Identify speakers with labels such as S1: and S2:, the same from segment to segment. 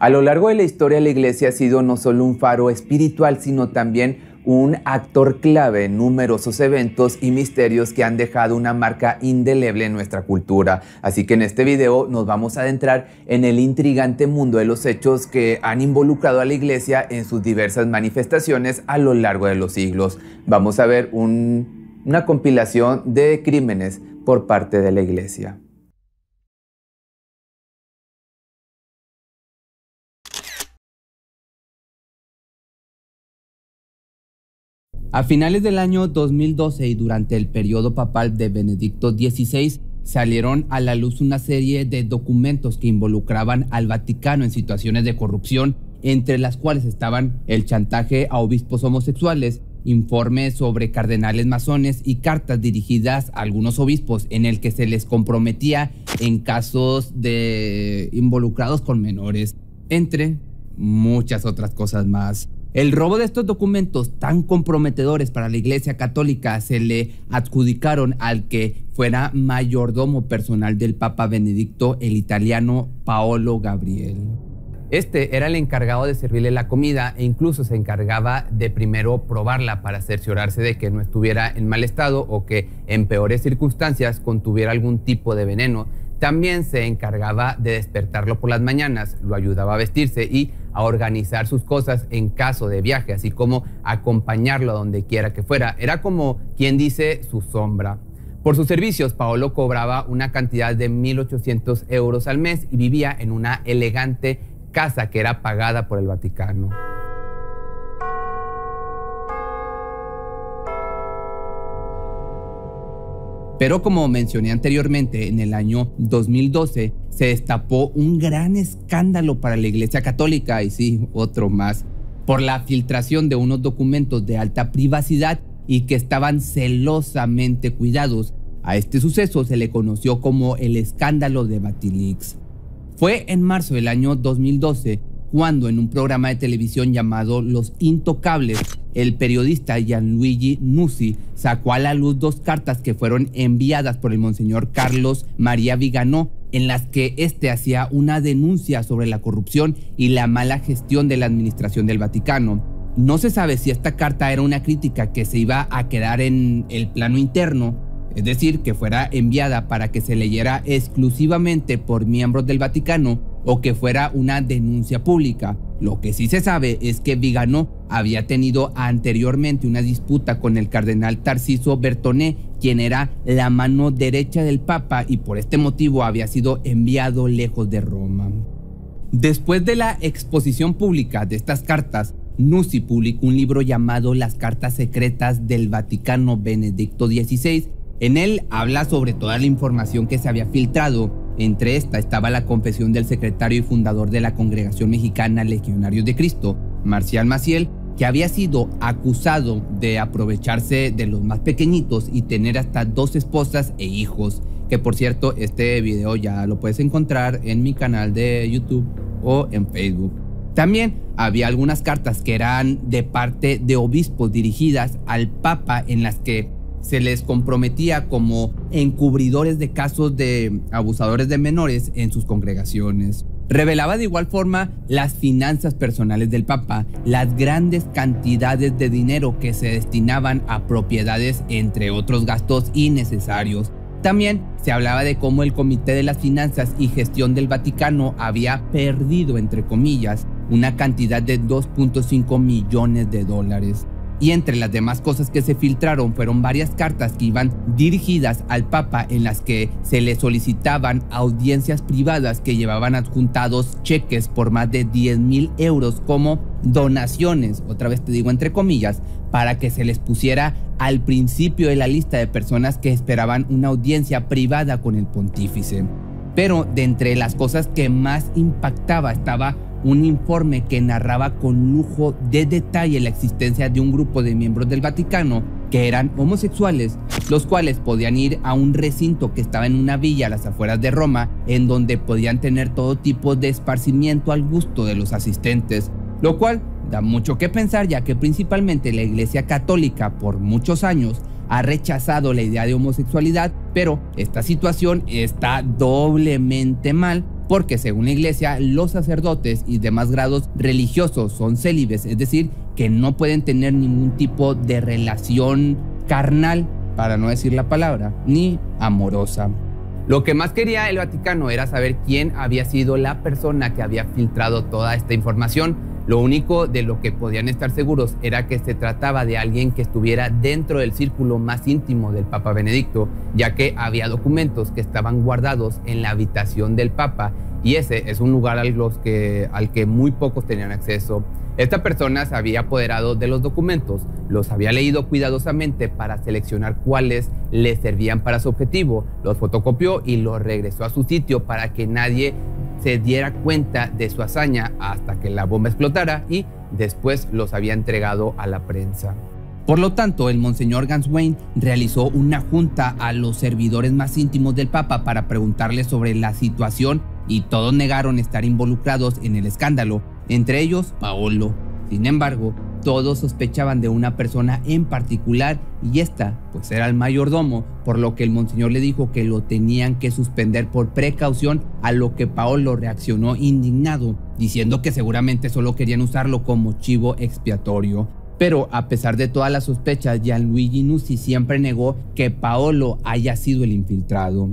S1: A lo largo de la historia, la Iglesia ha sido no solo un faro espiritual, sino también un actor clave en numerosos eventos y misterios que han dejado una marca indeleble en nuestra cultura. Así que en este video nos vamos a adentrar en el intrigante mundo de los hechos que han involucrado a la Iglesia en sus diversas manifestaciones a lo largo de los siglos. Vamos a ver una compilación de crímenes por parte de la Iglesia. A finales del año 2012 y durante el periodo papal de Benedicto XVI, salieron a la luz una serie de documentos que involucraban al Vaticano en situaciones de corrupción, entre las cuales estaban el chantaje a obispos homosexuales, informes sobre cardenales masones y cartas dirigidas a algunos obispos en el que se les comprometía en casos de involucrados con menores, entre muchas otras cosas más. El robo de estos documentos tan comprometedores para la Iglesia Católica se le adjudicaron al que fuera mayordomo personal del Papa Benedicto, el italiano Paolo Gabriel. Este era el encargado de servirle la comida e incluso se encargaba de primero probarla para cerciorarse de que no estuviera en mal estado o que en peores circunstancias contuviera algún tipo de veneno. También se encargaba de despertarlo por las mañanas, lo ayudaba a vestirse y a organizar sus cosas en caso de viaje, así como acompañarlo a donde quiera que fuera. Era como quien dice su sombra. Por sus servicios, Paolo cobraba una cantidad de 1.800 euros al mes y vivía en una elegante casa que era pagada por el Vaticano. Pero como mencioné anteriormente, en el año 2012 se destapó un gran escándalo para la Iglesia Católica, y sí, otro más, por la filtración de unos documentos de alta privacidad y que estaban celosamente cuidados. A este suceso se le conoció como el escándalo de Vatilix. Fue en marzo del año 2012 cuando en un programa de televisión llamado Los Intocables, el periodista Gianluigi Nuzzi sacó a la luz dos cartas que fueron enviadas por el monseñor Carlos María Viganò, en las que este hacía una denuncia sobre la corrupción y la mala gestión de la administración del Vaticano. No se sabe si esta carta era una crítica que se iba a quedar en el plano interno, es decir, que fuera enviada para que se leyera exclusivamente por miembros del Vaticano, o que fuera una denuncia pública. Lo que sí se sabe es que Viganò había tenido anteriormente una disputa con el cardenal Tarcisio Bertoné, quien era la mano derecha del Papa, y por este motivo había sido enviado lejos de Roma. Después de la exposición pública de estas cartas, Nuzzi publicó un libro llamado Las Cartas Secretas del Vaticano Benedicto XVI. En él habla sobre toda la información que se había filtrado. Entre esta estaba la confesión del secretario y fundador de la Congregación Mexicana Legionarios de Cristo, Marcial Maciel, que había sido acusado de aprovecharse de los más pequeñitos y tener hasta 2 esposas e hijos, que por cierto este video ya lo puedes encontrar en mi canal de YouTube o en Facebook. También había algunas cartas que eran de parte de obispos dirigidas al Papa, en las que se les comprometía como encubridores de casos de abusadores de menores en sus congregaciones. Revelaba de igual forma las finanzas personales del Papa, las grandes cantidades de dinero que se destinaban a propiedades, entre otros gastos innecesarios. También se hablaba de cómo el Comité de las Finanzas y Gestión del Vaticano había perdido, entre comillas, una cantidad de 2.5 millones de dólares. Y entre las demás cosas que se filtraron fueron varias cartas que iban dirigidas al Papa, en las que se le solicitaban audiencias privadas que llevaban adjuntados cheques por más de 10,000 euros como donaciones, otra vez te digo entre comillas, para que se les pusiera al principio de la lista de personas que esperaban una audiencia privada con el pontífice. Pero de entre las cosas que más impactaba estaba un informe que narraba con lujo de detalle la existencia de un grupo de miembros del Vaticano que eran homosexuales, los cuales podían ir a un recinto que estaba en una villa a las afueras de Roma, en donde podían tener todo tipo de esparcimiento al gusto de los asistentes, lo cual da mucho que pensar, ya que principalmente la Iglesia Católica por muchos años ha rechazado la idea de homosexualidad, pero esta situación está doblemente mal, porque según la iglesia los sacerdotes y demás grados religiosos son célibes, es decir, que no pueden tener ningún tipo de relación carnal, para no decir la palabra, ni amorosa. Lo que más quería el Vaticano era saber quién había sido la persona que había filtrado toda esta información. Lo único de lo que podían estar seguros era que se trataba de alguien que estuviera dentro del círculo más íntimo del Papa Benedicto, ya que había documentos que estaban guardados en la habitación del Papa y ese es un lugar al que muy pocos tenían acceso. Esta persona se había apoderado de los documentos, los había leído cuidadosamente para seleccionar cuáles le servían para su objetivo, los fotocopió y los regresó a su sitio para que nadie se diera cuenta de su hazaña hasta que la bomba explotara y después los había entregado a la prensa. Por lo tanto, el monseñor Ganswein realizó una junta a los servidores más íntimos del Papa para preguntarles sobre la situación y todos negaron estar involucrados en el escándalo, entre ellos Paolo. Sin embargo, todos sospechaban de una persona en particular y esta pues era el mayordomo, por lo que el monseñor le dijo que lo tenían que suspender por precaución, a lo que Paolo reaccionó indignado, diciendo que seguramente solo querían usarlo como chivo expiatorio. Pero a pesar de todas las sospechas, Gianluigi Nuzzi siempre negó que Paolo haya sido el infiltrado.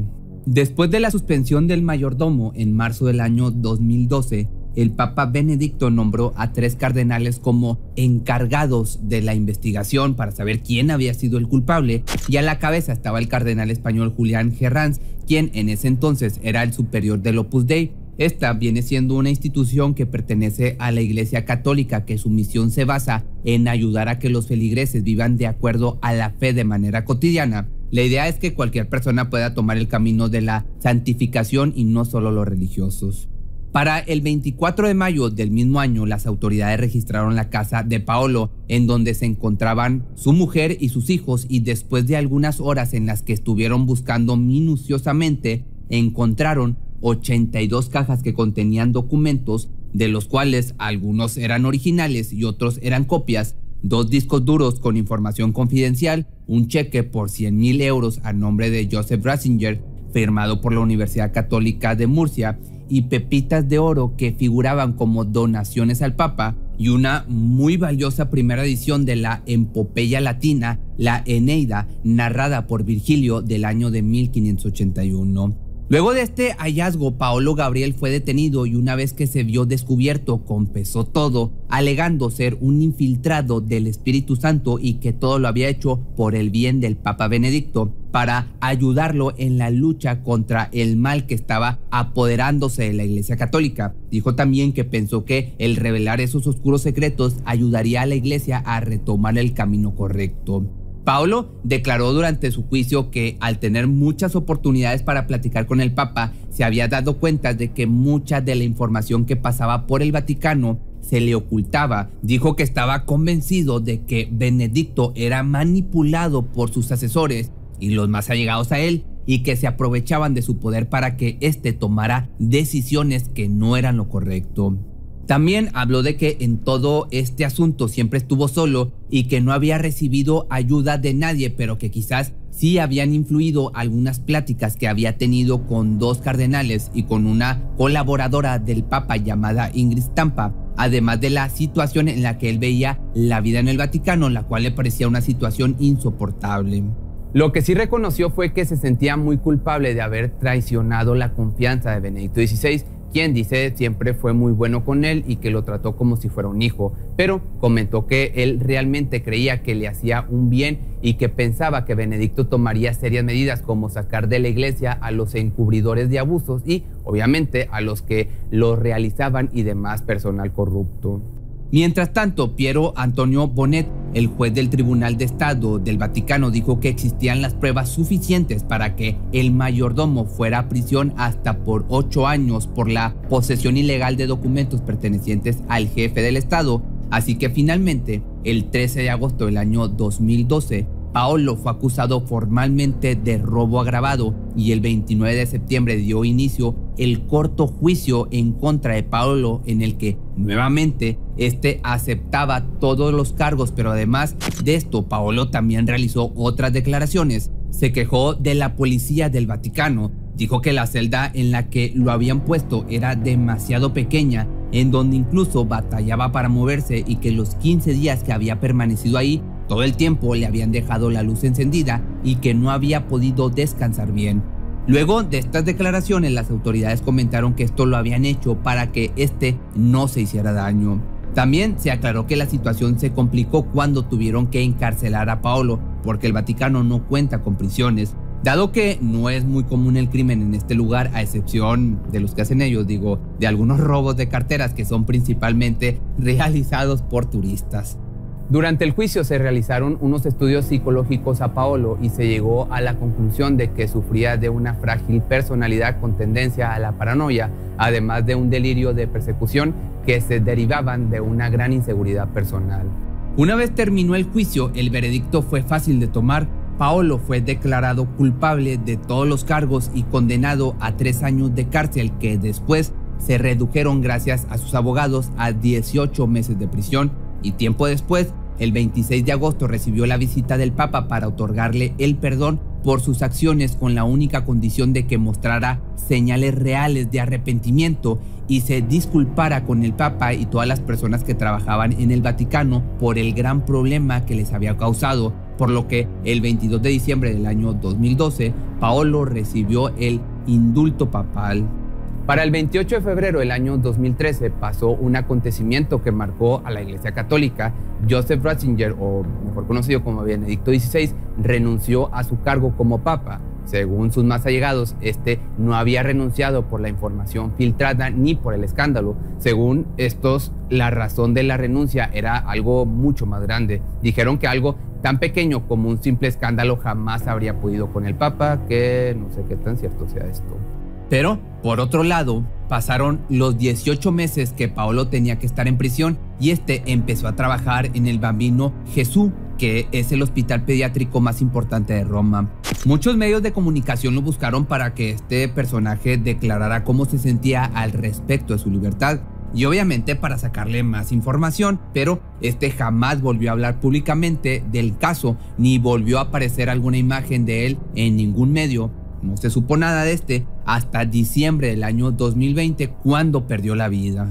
S1: Después de la suspensión del mayordomo en marzo del año 2012, el Papa Benedicto nombró a 3 cardenales como encargados de la investigación para saber quién había sido el culpable, y a la cabeza estaba el cardenal español Julián Herranz, quien en ese entonces era el superior del Opus Dei. Esta viene siendo una institución que pertenece a la Iglesia Católica, que su misión se basa en ayudar a que los feligreses vivan de acuerdo a la fe de manera cotidiana. La idea es que cualquier persona pueda tomar el camino de la santificación y no solo los religiosos. Para el 24 de mayo del mismo año, las autoridades registraron la casa de Paolo, en donde se encontraban su mujer y sus hijos, y después de algunas horas en las que estuvieron buscando minuciosamente, encontraron 82 cajas que contenían documentos, de los cuales algunos eran originales y otros eran copias, 2 discos duros con información confidencial, un cheque por 100.000 euros a nombre de Joseph Ratzinger, firmado por la Universidad Católica de Murcia, y pepitas de oro que figuraban como donaciones al Papa, y una muy valiosa primera edición de la epopeya latina, la Eneida, narrada por Virgilio del año de 1581. Luego de este hallazgo, Paolo Gabriel fue detenido y una vez que se vio descubierto, confesó todo, alegando ser un infiltrado del Espíritu Santo y que todo lo había hecho por el bien del Papa Benedicto, para ayudarlo en la lucha contra el mal que estaba apoderándose de la Iglesia Católica. Dijo también que pensó que el revelar esos oscuros secretos ayudaría a la Iglesia a retomar el camino correcto. Paolo declaró durante su juicio que al tener muchas oportunidades para platicar con el Papa, se había dado cuenta de que mucha de la información que pasaba por el Vaticano se le ocultaba. Dijo que estaba convencido de que Benedicto era manipulado por sus asesores y los más allegados a él, y que se aprovechaban de su poder para que éste tomara decisiones que no eran lo correcto. También habló de que en todo este asunto siempre estuvo solo y que no había recibido ayuda de nadie, pero que quizás sí habían influido algunas pláticas que había tenido con 2 cardenales y con una colaboradora del Papa llamada Ingrid Stampa, además de la situación en la que él veía la vida en el Vaticano, la cual le parecía una situación insoportable. Lo que sí reconoció fue que se sentía muy culpable de haber traicionado la confianza de Benedicto XVI, quien dice siempre fue muy bueno con él y que lo trató como si fuera un hijo, pero comentó que él realmente creía que le hacía un bien y que pensaba que Benedicto tomaría serias medidas como sacar de la iglesia a los encubridores de abusos y obviamente a los que los realizaban y demás personal corrupto. Mientras tanto, Piero Antonio Bonet, el juez del Tribunal de Estado del Vaticano, dijo que existían las pruebas suficientes para que el mayordomo fuera a prisión hasta por 8 años por la posesión ilegal de documentos pertenecientes al jefe del Estado. Así que finalmente, el 13 de agosto del año 2012, Paolo fue acusado formalmente de robo agravado y el 29 de septiembre dio inicio el corto juicio en contra de Paolo, en el que nuevamente este aceptaba todos los cargos, pero además de esto Paolo también realizó otras declaraciones. Se quejó de la policía del Vaticano, Dijo que la celda en la que lo habían puesto era demasiado pequeña, en donde incluso batallaba para moverse, y que los 15 días que había permanecido ahí, todo el tiempo le habían dejado la luz encendida y que no había podido descansar bien. Luego de estas declaraciones, las autoridades comentaron que esto lo habían hecho para que no se hiciera daño. También se aclaró que la situación se complicó cuando tuvieron que encarcelar a Paolo, porque el Vaticano no cuenta con prisiones. Dado que no es muy común el crimen en este lugar, a excepción de los que hacen ellos, de algunos robos de carteras que son principalmente realizados por turistas. Durante el juicio se realizaron unos estudios psicológicos a Paolo y se llegó a la conclusión de que sufría de una frágil personalidad con tendencia a la paranoia, además de un delirio de persecución que se derivaban de una gran inseguridad personal. Una vez terminó el juicio, el veredicto fue fácil de tomar. Paolo fue declarado culpable de todos los cargos y condenado a 3 años de cárcel, que después se redujeron gracias a sus abogados a 18 meses de prisión, y tiempo después, el 26 de agosto, recibió la visita del Papa para otorgarle el perdón por sus acciones, con la única condición de que mostrara señales reales de arrepentimiento y se disculpara con el Papa y todas las personas que trabajaban en el Vaticano por el gran problema que les había causado, por lo que el 22 de diciembre del año 2012, Paolo recibió el indulto papal. Para el 28 de febrero del año 2013 pasó un acontecimiento que marcó a la Iglesia Católica. Joseph Ratzinger, o mejor conocido como Benedicto XVI, renunció a su cargo como papa. Según sus más allegados, no había renunciado por la información filtrada ni por el escándalo. Según estos, la razón de la renuncia era algo mucho más grande. Dijeron que algo tan pequeño como un simple escándalo jamás habría podido con el Papa, que no sé qué tan cierto sea esto. Pero, por otro lado, pasaron los 18 meses que Paolo tenía que estar en prisión y empezó a trabajar en el Bambino Gesù, que es el hospital pediátrico más importante de Roma. Muchos medios de comunicación lo buscaron para que este personaje declarara cómo se sentía al respecto de su libertad, y obviamente para sacarle más información, pero jamás volvió a hablar públicamente del caso, ni volvió a aparecer alguna imagen de él en ningún medio. No se supo nada de hasta diciembre del año 2020, cuando perdió la vida.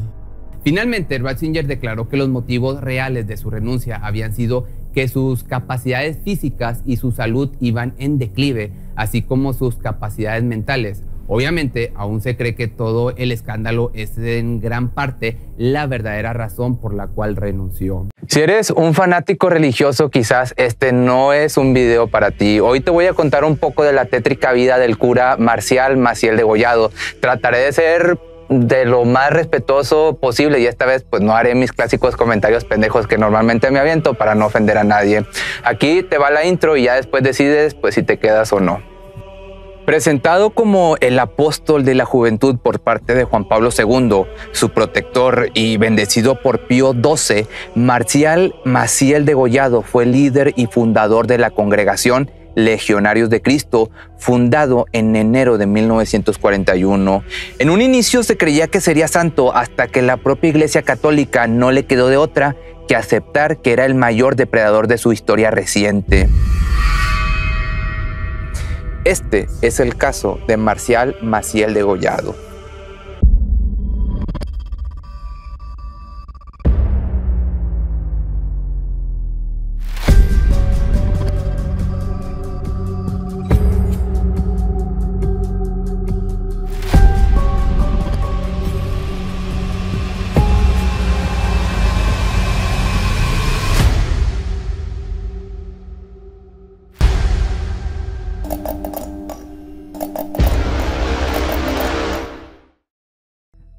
S1: Finalmente, Ratzinger declaró que los motivos reales de su renuncia habían sido que sus capacidades físicas y su salud iban en declive, así como sus capacidades mentales. Obviamente, aún se cree que todo el escándalo es en gran parte la verdadera razón por la cual renunció. Si eres un fanático religioso, quizás no es un video para ti. Hoy te voy a contar un poco de la tétrica vida del cura Marcial Maciel Degollado. Trataré de ser de lo más respetuoso posible y esta vez pues no haré mis clásicos comentarios pendejos que normalmente me aviento para no ofender a nadie. Aquí te va la intro y ya después decides pues si te quedas o no. Presentado como el apóstol de la juventud por parte de Juan Pablo II, su protector, y bendecido por Pío XII, Marcial Maciel Degollado fue líder y fundador de la congregación Legionarios de Cristo, fundado en enero de 1941. En un inicio se creía que sería santo hasta que la propia Iglesia Católica no le quedó de otra que aceptar que era el mayor depredador de su historia reciente. Este es el caso de Marcial Maciel Degollado.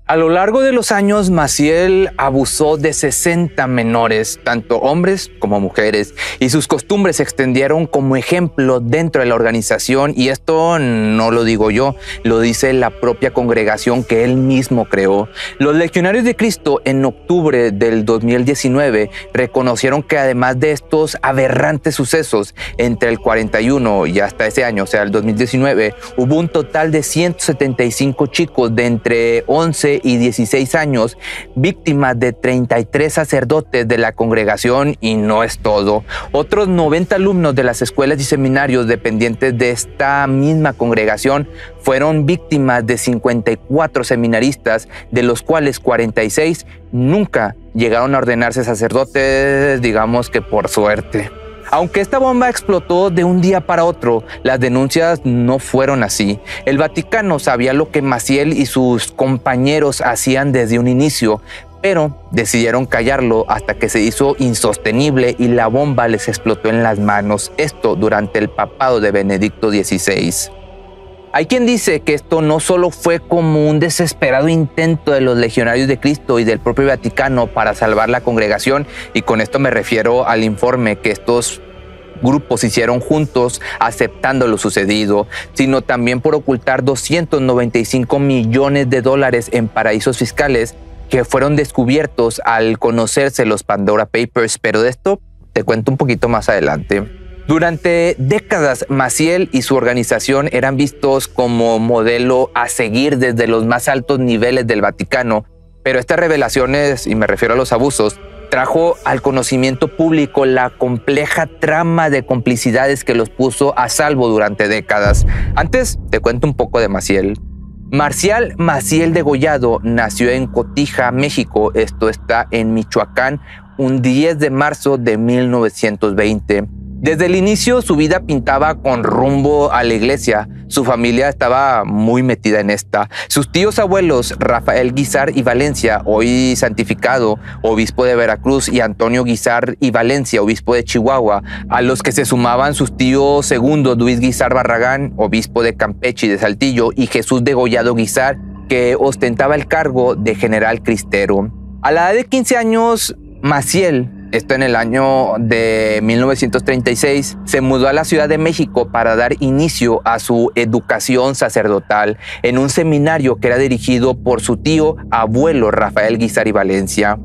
S1: A lo largo de los años, Maciel abusó de 60 menores, tanto hombres como mujeres, y sus costumbres se extendieron como ejemplo dentro de la organización, y esto no lo digo yo, lo dice la propia congregación que él mismo creó. Los Legionarios de Cristo en octubre del 2019 reconocieron que además de estos aberrantes sucesos, entre el 41 y hasta ese año, o sea el 2019, hubo un total de 175 chicos de entre 11 12 y 16 años, víctimas de 33 sacerdotes de la congregación, y no es todo. Otros 90 alumnos de las escuelas y seminarios dependientes de esta misma congregación fueron víctimas de 54 seminaristas, de los cuales 46 nunca llegaron a ordenarse sacerdotes, digamos que por suerte. Aunque esta bomba explotó de un día para otro, las denuncias no fueron así. El Vaticano sabía lo que Maciel y sus compañeros hacían desde un inicio, pero decidieron callarlo hasta que se hizo insostenible y la bomba les explotó en las manos. Esto durante el papado de Benedicto XVI. Hay quien dice que esto no solo fue como un desesperado intento de los legionarios de Cristo y del propio Vaticano para salvar la congregación, y con esto me refiero al informe que estos grupos hicieron juntos aceptando lo sucedido, sino también por ocultar 295 millones de dólares en paraísos fiscales que fueron descubiertos al conocerse los Pandora Papers, pero de esto te cuento un poquito más adelante. Durante décadas, Maciel y su organización eran vistos como modelo a seguir desde los más altos niveles del Vaticano, pero estas revelaciones, y me refiero a los abusos, trajo al conocimiento público la compleja trama de complicidades que los puso a salvo durante décadas. Antes te cuento un poco de Maciel. Marcial Maciel Degollado nació en Cotija, México. Esto está en Michoacán, un 10 de marzo de 1920. Desde el inicio su vida pintaba con rumbo a la iglesia. Su familia estaba muy metida en esta. Sus tíos abuelos, Rafael Guizar y Valencia, hoy santificado, obispo de Veracruz, y Antonio Guizar y Valencia, obispo de Chihuahua, a los que se sumaban sus tíos segundos, Luis Guizar Barragán, obispo de Campeche y de Saltillo, y Jesús Degollado Guizar, que ostentaba el cargo de general cristero. A la edad de 15 años, Maciel, esto en el año de 1936, se mudó a la Ciudad de México para dar inicio a su educación sacerdotal en un seminario que era dirigido por su tío abuelo Rafael Guizar y Valencia.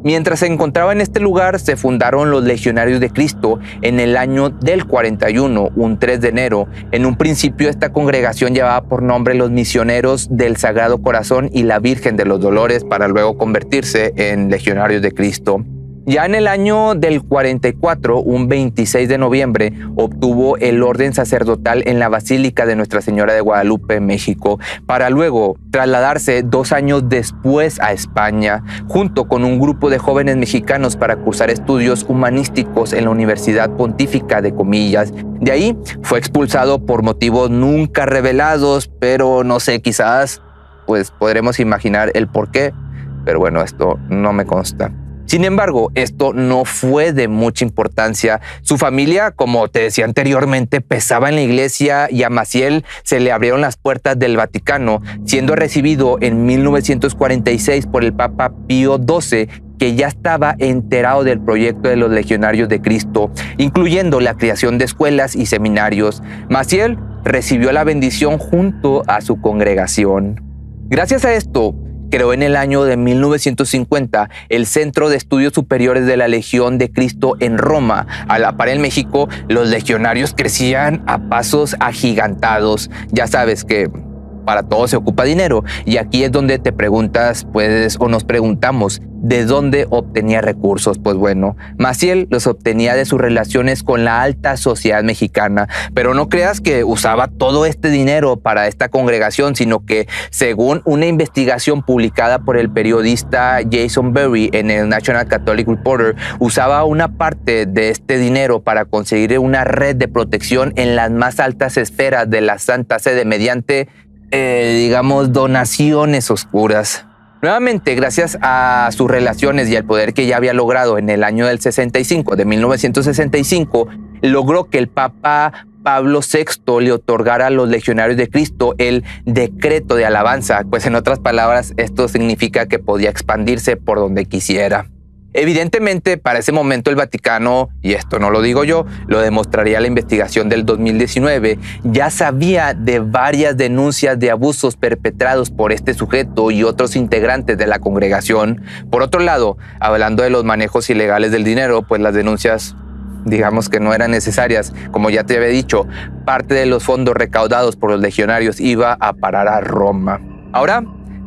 S1: Mientras se encontraba en este lugar, se fundaron los Legionarios de Cristo en el año del 41, un 3 de enero. En un principio esta congregación llevaba por nombre los Misioneros del Sagrado Corazón y la Virgen de los Dolores, para luego convertirse en Legionarios de Cristo. Ya en el año del 44, un 26 de noviembre, obtuvo el orden sacerdotal en la Basílica de Nuestra Señora de Guadalupe, México, para luego trasladarse 2 años después a España, junto con un grupo de jóvenes mexicanos para cursar estudios humanísticos en la Universidad Pontífica de Comillas. De ahí fue expulsado por motivos nunca revelados, pero no sé, quizás pues podremos imaginar el por qué, pero bueno, esto no me consta. Sin embargo, esto no fue de mucha importancia. Su familia, como te decía anteriormente, pesaba en la iglesia, y a Maciel se le abrieron las puertas del Vaticano, siendo recibido en 1946 por el Papa Pío XII, que ya estaba enterado del proyecto de los Legionarios de Cristo, incluyendo la creación de escuelas y seminarios. Maciel recibió la bendición junto a su congregación. Gracias a esto, creó en el año de 1950 el Centro de Estudios Superiores de la Legión de Cristo en Roma. A la par en México, los legionarios crecían a pasos agigantados. Ya sabes que para todo se ocupa dinero, y aquí es donde te preguntas, pues, o nos preguntamos, ¿de dónde obtenía recursos? Pues bueno, Maciel los obtenía de sus relaciones con la alta sociedad mexicana, pero no creas que usaba todo este dinero para esta congregación, sino que, según una investigación publicada por el periodista Jason Berry en el National Catholic Reporter, usaba una parte de este dinero para conseguir una red de protección en las más altas esferas de la Santa Sede mediante digamos, donaciones oscuras. Nuevamente, gracias a sus relaciones y al poder que ya había logrado en el año del 65, de 1965, logró que el Papa Pablo VI le otorgara a los Legionarios de Cristo el decreto de alabanza, pues en otras palabras, esto significa que podía expandirse por donde quisiera. Evidentemente, para ese momento el Vaticano, y esto no lo digo yo, lo demostraría la investigación del 2019, ya sabía de varias denuncias de abusos perpetrados por este sujeto y otros integrantes de la congregación. Por otro lado, hablando de los manejos ilegales del dinero, pues las denuncias, digamos que no eran necesarias. Como ya te había dicho, parte de los fondos recaudados por los legionarios iba a parar a Roma. Ahora,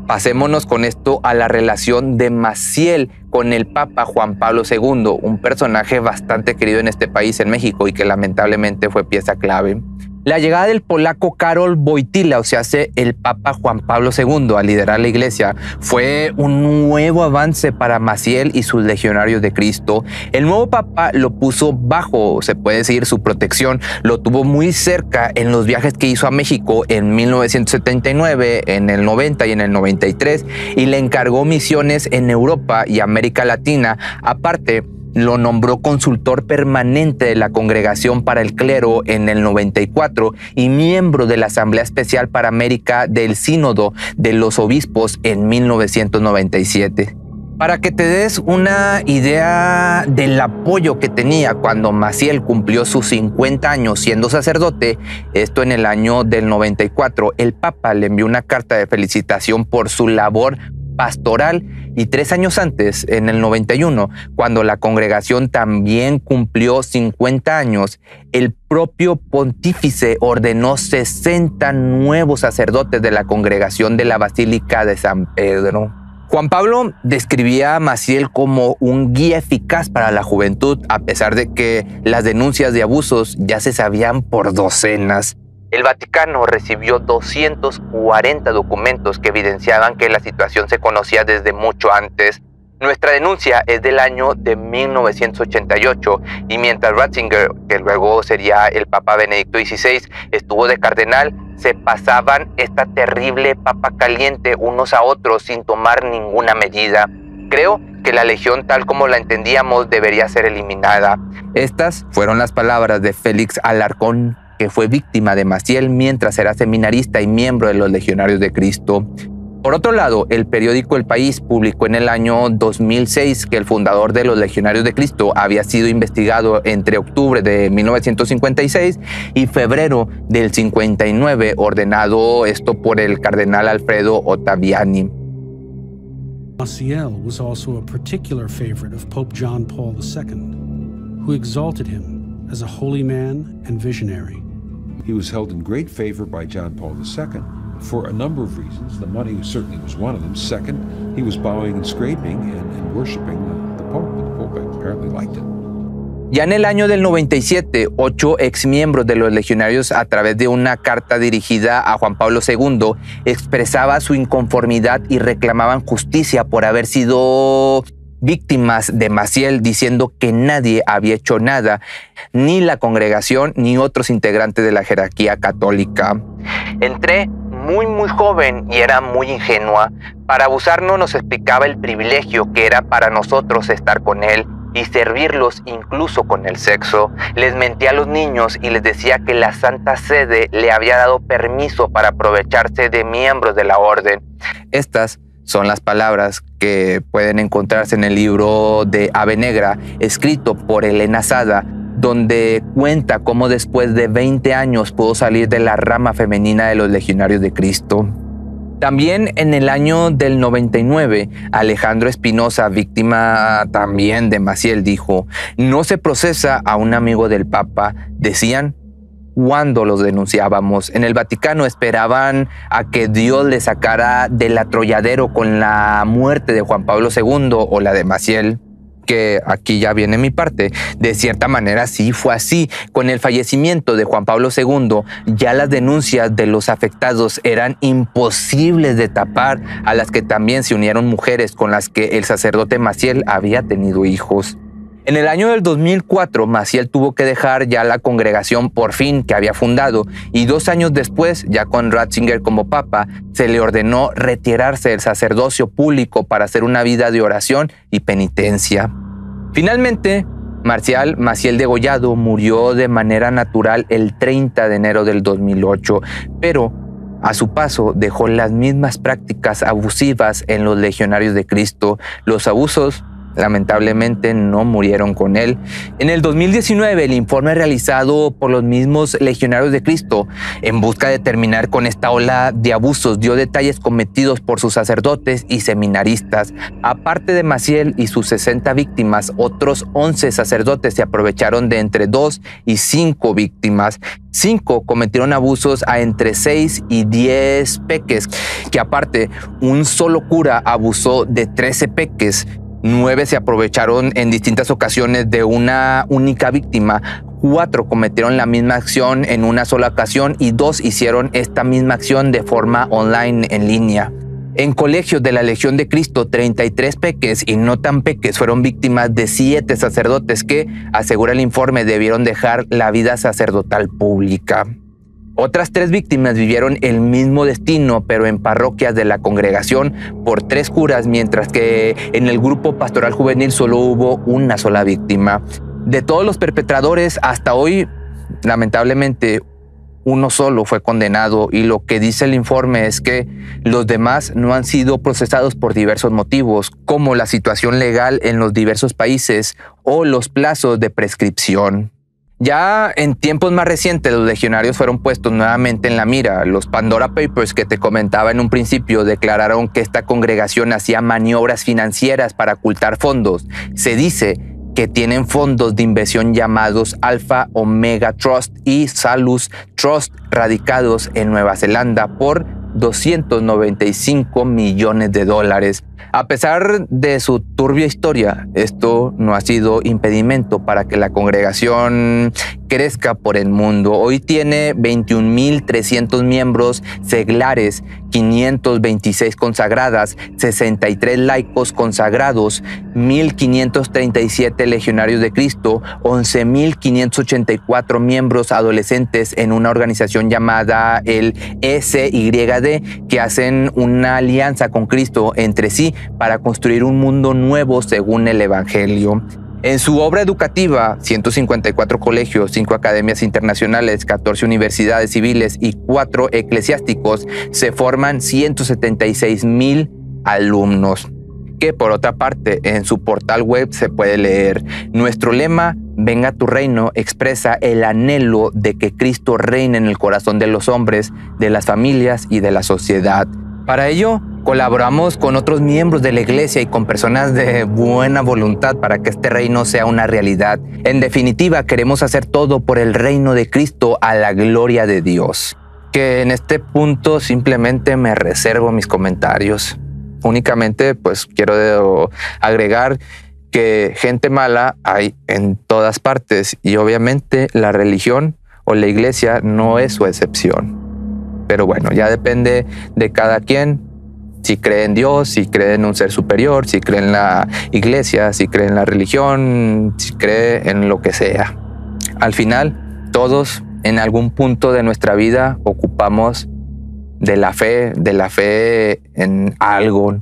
S1: Pasémonos con esto a la relación de Maciel con el Papa Juan Pablo II, un personaje bastante querido en este país, en México, y que lamentablemente fue pieza clave. La llegada del polaco Karol Wojtyła, o sea, el Papa Juan Pablo II, a liderar la iglesia, fue un nuevo avance para Maciel y sus legionarios de Cristo. El nuevo Papa lo puso bajo, se puede decir, su protección. Lo tuvo muy cerca en los viajes que hizo a México en 1979, en el 90 y en el 93, y le encargó misiones en Europa y América Latina. Aparte, lo nombró consultor permanente de la Congregación para el Clero en el 94 y miembro de la Asamblea Especial para América del Sínodo de los Obispos en 1997. Para que te des una idea del apoyo que tenía cuando Maciel cumplió sus 50 años siendo sacerdote, esto en el año del 94, el Papa le envió una carta de felicitación por su labor pastoral, y 3 años antes, en el 91, cuando la congregación también cumplió 50 años, el propio pontífice ordenó 60 nuevos sacerdotes de la congregación de la Basílica de San Pedro. Juan Pablo describía a Maciel como un guía eficaz para la juventud, a pesar de que las denuncias de abusos ya se sabían por docenas. El Vaticano recibió 240 documentos que evidenciaban que la situación se conocía desde mucho antes. Nuestra denuncia es del año de 1988 y mientras Ratzinger, que luego sería el Papa Benedicto XVI, estuvo de cardenal, se pasaban esta terrible papa caliente unos a otros sin tomar ninguna medida. Creo que la legión tal como la entendíamos debería ser eliminada. Estas fueron las palabras de Félix Alarcón, que fue víctima de Maciel mientras era seminarista y miembro de los Legionarios de Cristo. Por otro lado, el periódico El País publicó en el año 2006 que el fundador de los Legionarios de Cristo había sido investigado entre octubre de 1956 y febrero del 59, ordenado esto por el cardenal Alfredo Ottaviani.
S2: Maciel was also a particular favorite of Pope John Paul II, who exalted him as a holy man and visionary.
S3: He was held in great favor by John Paul II for a number of reasons. The money certainly was one of them. Second, he was bowing and scraping and worshiping the Pope, and the Pope apparently liked it.
S1: Ya en el año del 97, 8 exmiembros de los legionarios, a través de una carta dirigida a Juan Pablo II, expresaba su inconformidad y reclamaban justicia por haber sido víctimas de Maciel, diciendo que nadie había hecho nada, ni la congregación ni otros integrantes de la jerarquía católica. Entré muy joven y era muy ingenua. Para abusarnos nos explicaba el privilegio que era para nosotros estar con él y servirlos incluso con el sexo. Les mentía a los niños y les decía que la Santa Sede le había dado permiso para aprovecharse de miembros de la orden. Estas son las palabras que pueden encontrarse en el libro de Ave Negra, escrito por Elena Sada, donde cuenta cómo después de 20 años pudo salir de la rama femenina de los Legionarios de Cristo. También en el año del 99, Alejandro Espinosa, víctima también de Maciel, dijo: no se procesa a un amigo del Papa, decían cuando los denunciábamos. En el Vaticano esperaban a que Dios le sacara del atolladero con la muerte de Juan Pablo II o la de Maciel, que aquí ya viene mi parte. De cierta manera sí fue así. Con el fallecimiento de Juan Pablo II, ya las denuncias de los afectados eran imposibles de tapar, a las que también se unieron mujeres con las que el sacerdote Maciel había tenido hijos. En el año del 2004, Maciel tuvo que dejar ya la congregación por fin que había fundado, y 2 años después, ya con Ratzinger como papa, se le ordenó retirarse del sacerdocio público para hacer una vida de oración y penitencia. Finalmente, Marcial Maciel Degollado murió de manera natural el 30 de enero del 2008, pero a su paso dejó las mismas prácticas abusivas en los Legionarios de Cristo. Los abusos
S4: lamentablemente no murieron con él. En el 2019, el informe realizado por los mismos Legionarios de Cristo en busca de terminar con esta ola de abusos dio detalles cometidos por sus sacerdotes y seminaristas. Aparte de Maciel y sus 60 víctimas, otros 11 sacerdotes se aprovecharon de entre 2 y 5 víctimas. 5 cometieron abusos a entre 6 y 10 peques, que aparte un solo cura abusó de 13 peques. 9 se aprovecharon en distintas ocasiones de una única víctima. 4 cometieron la misma acción en una sola ocasión y 2 hicieron esta misma acción de forma online, en línea. En colegios de la Legión de Cristo, 33 peques y no tan peques fueron víctimas de 7 sacerdotes que, asegura el informe, debieron dejar la vida sacerdotal pública. Otras 3 víctimas vivieron el mismo destino, pero en parroquias de la congregación por 3 curas, mientras que en el grupo pastoral juvenil solo hubo una sola víctima. De todos los perpetradores, hasta hoy, lamentablemente, uno solo fue condenado, y lo que dice el informe es que los demás no han sido procesados por diversos motivos, como la situación legal en los diversos países o los plazos de prescripción. Ya en tiempos más recientes, los legionarios fueron puestos nuevamente en la mira. Los Pandora Papers que te comentaba en un principio declararon que esta congregación hacía maniobras financieras para ocultar fondos. Se dice que tienen fondos de inversión llamados Alpha Omega Trust y Salus Trust, radicados en Nueva Zelanda por $295 millones. A pesar de su turbia historia, esto no ha sido impedimento para que la congregación crezca por el mundo. Hoy tiene 21.300 miembros seglares, 526 consagradas, 63 laicos consagrados, 1.537 legionarios de Cristo, 11.584 miembros adolescentes en una organización llamada el SYD, que hacen una alianza con Cristo entre sí para construir un mundo nuevo según el Evangelio. En su obra educativa, 154 colegios, 5 academias internacionales, 14 universidades civiles y 4 eclesiásticos, se forman 176,000 alumnos. Que por otra parte, en su portal web se puede leer: nuestro lema, venga tu reino, expresa el anhelo de que Cristo reine en el corazón de los hombres, de las familias y de la sociedad. Para ello, colaboramos con otros miembros de la iglesia y con personas de buena voluntad para que este reino sea una realidad. En definitiva, queremos hacer todo por el reino de Cristo a la gloria de Dios. Que en este punto simplemente me reservo mis comentarios. Únicamente pues quiero agregar que gente mala hay en todas partes, y obviamente la religión o la iglesia no es su excepción. Pero bueno, ya depende de cada quien, si cree en Dios, si cree en un ser superior, si cree en la iglesia, si cree en la religión, si cree en lo que sea. Al final, todos en algún punto de nuestra vida ocupamos de la fe en algo.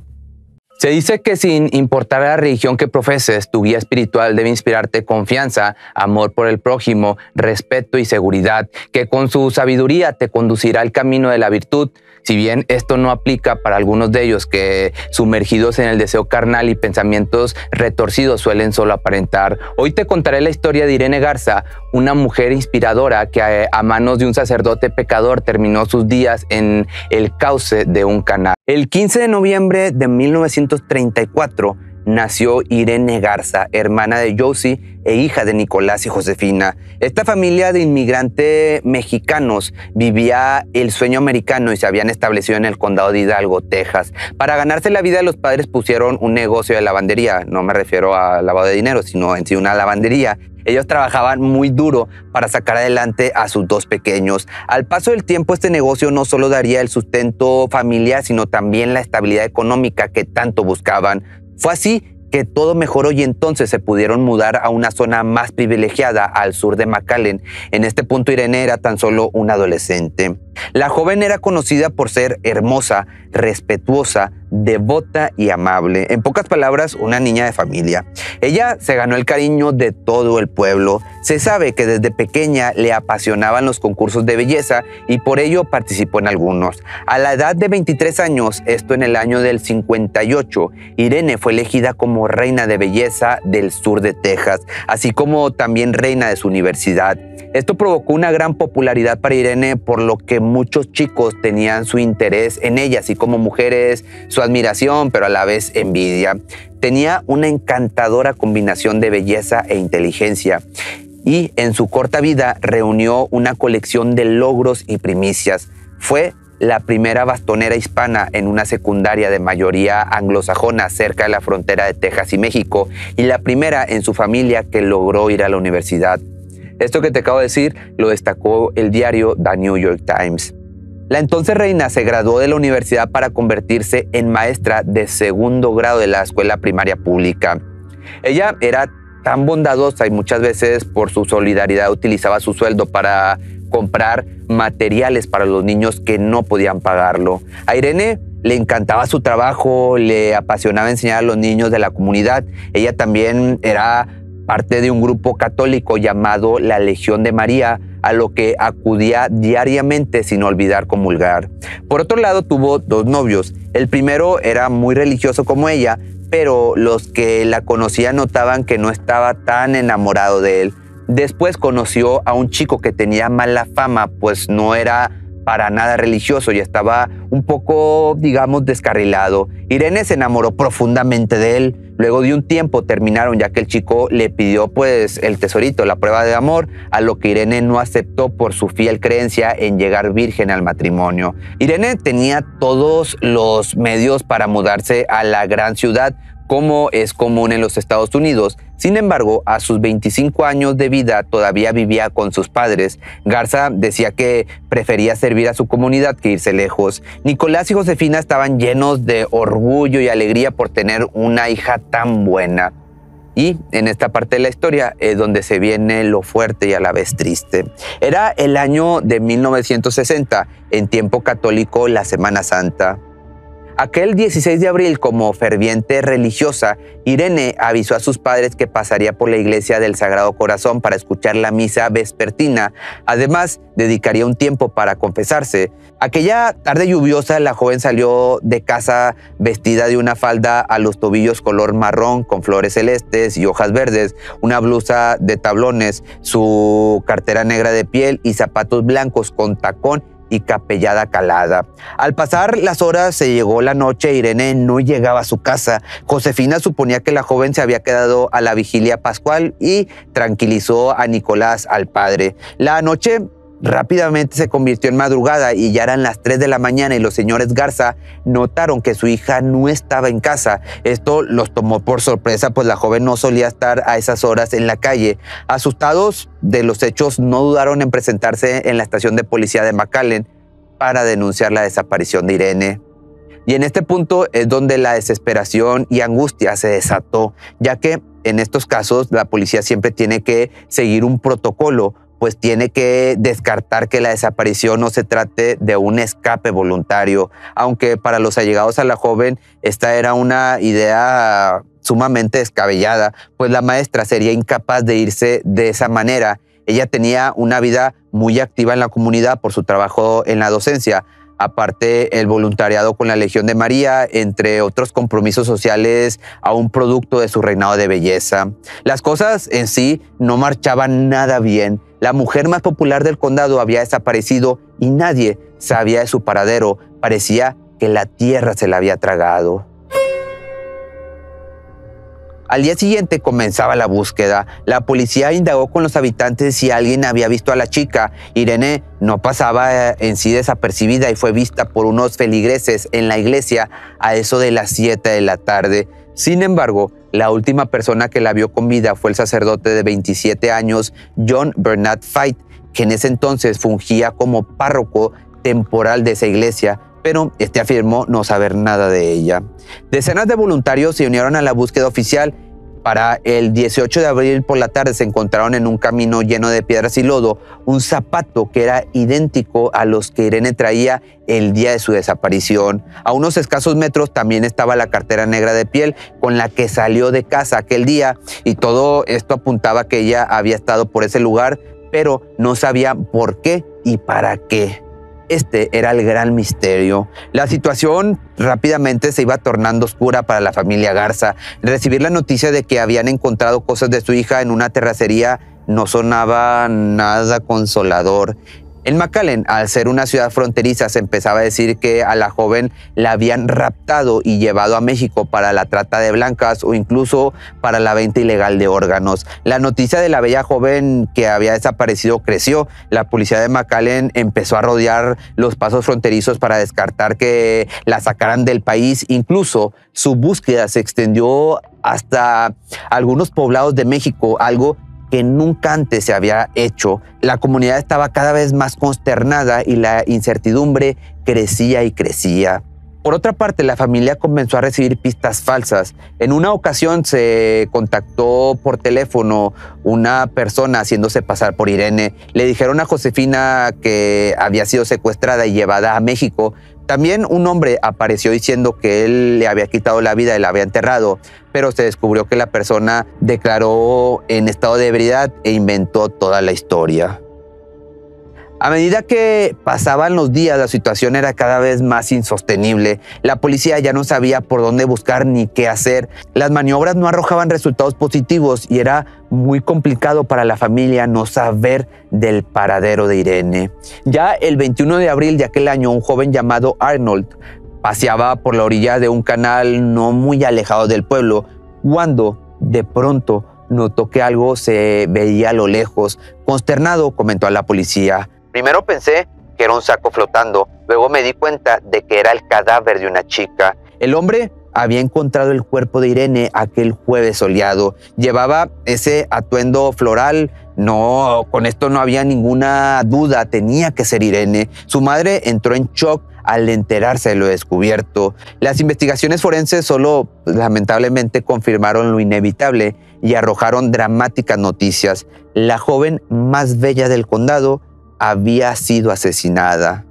S4: Se dice que sin importar la religión que profeses, tu guía espiritual debe inspirarte confianza, amor por el prójimo, respeto y seguridad, que con su sabiduría te conducirá al camino de la virtud. Si bien esto no aplica para algunos de ellos, que sumergidos en el deseo carnal y pensamientos retorcidos suelen solo aparentar. Hoy te contaré la historia de Irene Garza, una mujer inspiradora que a manos de un sacerdote pecador terminó sus días en el cauce de un canal. El 15 de noviembre de 1934 nació Irene Garza, hermana de Josie e hija de Nicolás y Josefina. Esta familia de inmigrantes mexicanos vivía el sueño americano y se habían establecido en el condado de Hidalgo, Texas. Para ganarse la vida, los padres pusieron un negocio de lavandería. No me refiero a lavado de dinero, sino en sí una lavandería. Ellos trabajaban muy duro para sacar adelante a sus 2 pequeños. Al paso del tiempo, este negocio no solo daría el sustento familiar, sino también la estabilidad económica que tanto buscaban. Fue así que todo mejoró y entonces se pudieron mudar a una zona más privilegiada al sur de McAllen. En este punto, Irene era tan solo una adolescente. La joven era conocida por ser hermosa, respetuosa, devota y amable. En pocas palabras, una niña de familia. Ella se ganó el cariño de todo el pueblo. Se sabe que desde pequeña le apasionaban los concursos de belleza y por ello participó en algunos. A la edad de 23 años, esto en el año del 58, Irene fue elegida como reina de belleza del sur de Texas, así como también reina de su universidad. Esto provocó una gran popularidad para Irene, por lo que muchos chicos tenían su interés en ella, así como mujeres, su admiración, pero a la vez envidia. Tenía una encantadora combinación de belleza e inteligencia y en su corta vida reunió una colección de logros y primicias. Fue la primera bastonera hispana en una secundaria de mayoría anglosajona cerca de la frontera de Texas y México y la primera en su familia que logró ir a la universidad. Esto que te acabo de decir lo destacó el diario The New York Times. La entonces reina se graduó de la universidad para convertirse en maestra de segundo grado de la escuela primaria pública. Ella era tan bondadosa y muchas veces por su solidaridad utilizaba su sueldo para comprar materiales para los niños que no podían pagarlo. A Irene le encantaba su trabajo, le apasionaba enseñar a los niños de la comunidad. Ella también era parte de un grupo católico llamado la Legión de María, a lo que acudía diariamente sin olvidar comulgar. Por otro lado, tuvo dos novios. El primero era muy religioso como ella, pero los que la conocían notaban que no estaba tan enamorado de él. Después conoció a un chico que tenía mala fama, pues no era para nada religioso y estaba un poco, digamos, descarrilado. Irene se enamoró profundamente de él. Luego de un tiempo terminaron, ya que el chico le pidió pues el tesorito, la prueba de amor, a lo que Irene no aceptó por su fiel creencia en llegar virgen al matrimonio. Irene tenía todos los medios para mudarse a la gran ciudad, como es común en los Estados Unidos. Sin embargo, a sus 25 años de vida todavía vivía con sus padres. Garza decía que prefería servir a su comunidad que irse lejos. Nicolás y Josefina estaban llenos de orgullo y alegría por tener una hija tan buena. Y en esta parte de la historia es donde se viene lo fuerte y a la vez triste. Era el año de 1960, en tiempo católico, la Semana Santa. Aquel 16 de abril, como ferviente religiosa, Irene avisó a sus padres que pasaría por la iglesia del Sagrado Corazón para escuchar la misa vespertina. Además, dedicaría un tiempo para confesarse. Aquella tarde lluviosa, la joven salió de casa vestida de una falda a los tobillos color marrón con flores celestes y hojas verdes, una blusa de tablones, su cartera negra de piel y zapatos blancos con tacón y capellada calada. Al pasar las horas se llegó la noche, Irene no llegaba a su casa. Josefina suponía que la joven se había quedado a la vigilia pascual y tranquilizó a Nicolás, al padre. La noche rápidamente se convirtió en madrugada y ya eran las 3 de la mañana y los señores Garza notaron que su hija no estaba en casa. Esto los tomó por sorpresa, pues la joven no solía estar a esas horas en la calle. Asustados de los hechos, no dudaron en presentarse en la estación de policía de McAllen para denunciar la desaparición de Irene. Y en este punto es donde la desesperación y angustia se desató, ya que en estos casos la policía siempre tiene que seguir un protocolo, pues tiene que descartar que la desaparición no se trate de un escape voluntario, aunque para los allegados a la joven esta era una idea sumamente descabellada, pues la maestra sería incapaz de irse de esa manera. Ella tenía una vida muy activa en la comunidad por su trabajo en la docencia, aparte el voluntariado con la Legión de María, entre otros compromisos sociales, a un producto de su reinado de belleza. Las cosas en sí no marchaban nada bien. La mujer más popular del condado había desaparecido y nadie sabía de su paradero. Parecía que la tierra se la había tragado. Al día siguiente comenzaba la búsqueda. La policía indagó con los habitantes si alguien había visto a la chica. Irene no pasaba en sí desapercibida y fue vista por unos feligreses en la iglesia a eso de las 7 de la tarde. Sin embargo, la última persona que la vio con vida fue el sacerdote de 27 años, John Bernard Fight, que en ese entonces fungía como párroco temporal de esa iglesia, pero este afirmó no saber nada de ella. Decenas de voluntarios se unieron a la búsqueda oficial Para el 18 de abril por la tarde se encontraron en un camino lleno de piedras y lodo un zapato que era idéntico a los que Irene traía el día de su desaparición. A unos escasos metros también estaba la cartera negra de piel con la que salió de casa aquel día, y todo esto apuntaba que ella había estado por ese lugar, pero no sabía por qué y para qué. Este era el gran misterio. La situación rápidamente se iba tornando oscura para la familia Garza. Recibir la noticia de que habían encontrado cosas de su hija en una terracería no sonaba nada consolador. En McAllen, al ser una ciudad fronteriza, se empezaba a decir que a la joven la habían raptado y llevado a México para la trata de blancas o incluso para la venta ilegal de órganos. La noticia de la bella joven que había desaparecido creció. La policía de McAllen empezó a rodear los pasos fronterizos para descartar que la sacaran del país. Incluso su búsqueda se extendió hasta algunos poblados de México, algo que nunca antes se había hecho. La comunidad estaba cada vez más consternada y la incertidumbre crecía y crecía. Por otra parte, la familia comenzó a recibir pistas falsas. En una ocasión se contactó por teléfono una persona haciéndose pasar por Irene. Le dijeron a Josefina que había sido secuestrada y llevada a México. También un hombre apareció diciendo que él le había quitado la vida y la había enterrado, pero se descubrió que la persona declaró en estado de ebriedad e inventó toda la historia. A medida que pasaban los días, la situación era cada vez más insostenible. La policía ya no sabía por dónde buscar ni qué hacer. Las maniobras no arrojaban resultados positivos y era muy complicado para la familia no saber del paradero de Irene. Ya el 21 de abril de aquel año, un joven llamado Arnold paseaba por la orilla de un canal no muy alejado del pueblo, cuando de pronto notó que algo se veía a lo lejos. Consternado, comentó a la policía: "Primero pensé que era un saco flotando, luego me di cuenta de que era el cadáver de una chica". El hombre había encontrado el cuerpo de Irene aquel jueves soleado. Llevaba ese atuendo floral. No, con esto no había ninguna duda, tenía que ser Irene. Su madre entró en shock al enterarse de lo descubierto. Las investigaciones forenses solo, lamentablemente, confirmaron lo inevitable y arrojaron dramáticas noticias. La joven más bella del condado había sido asesinada.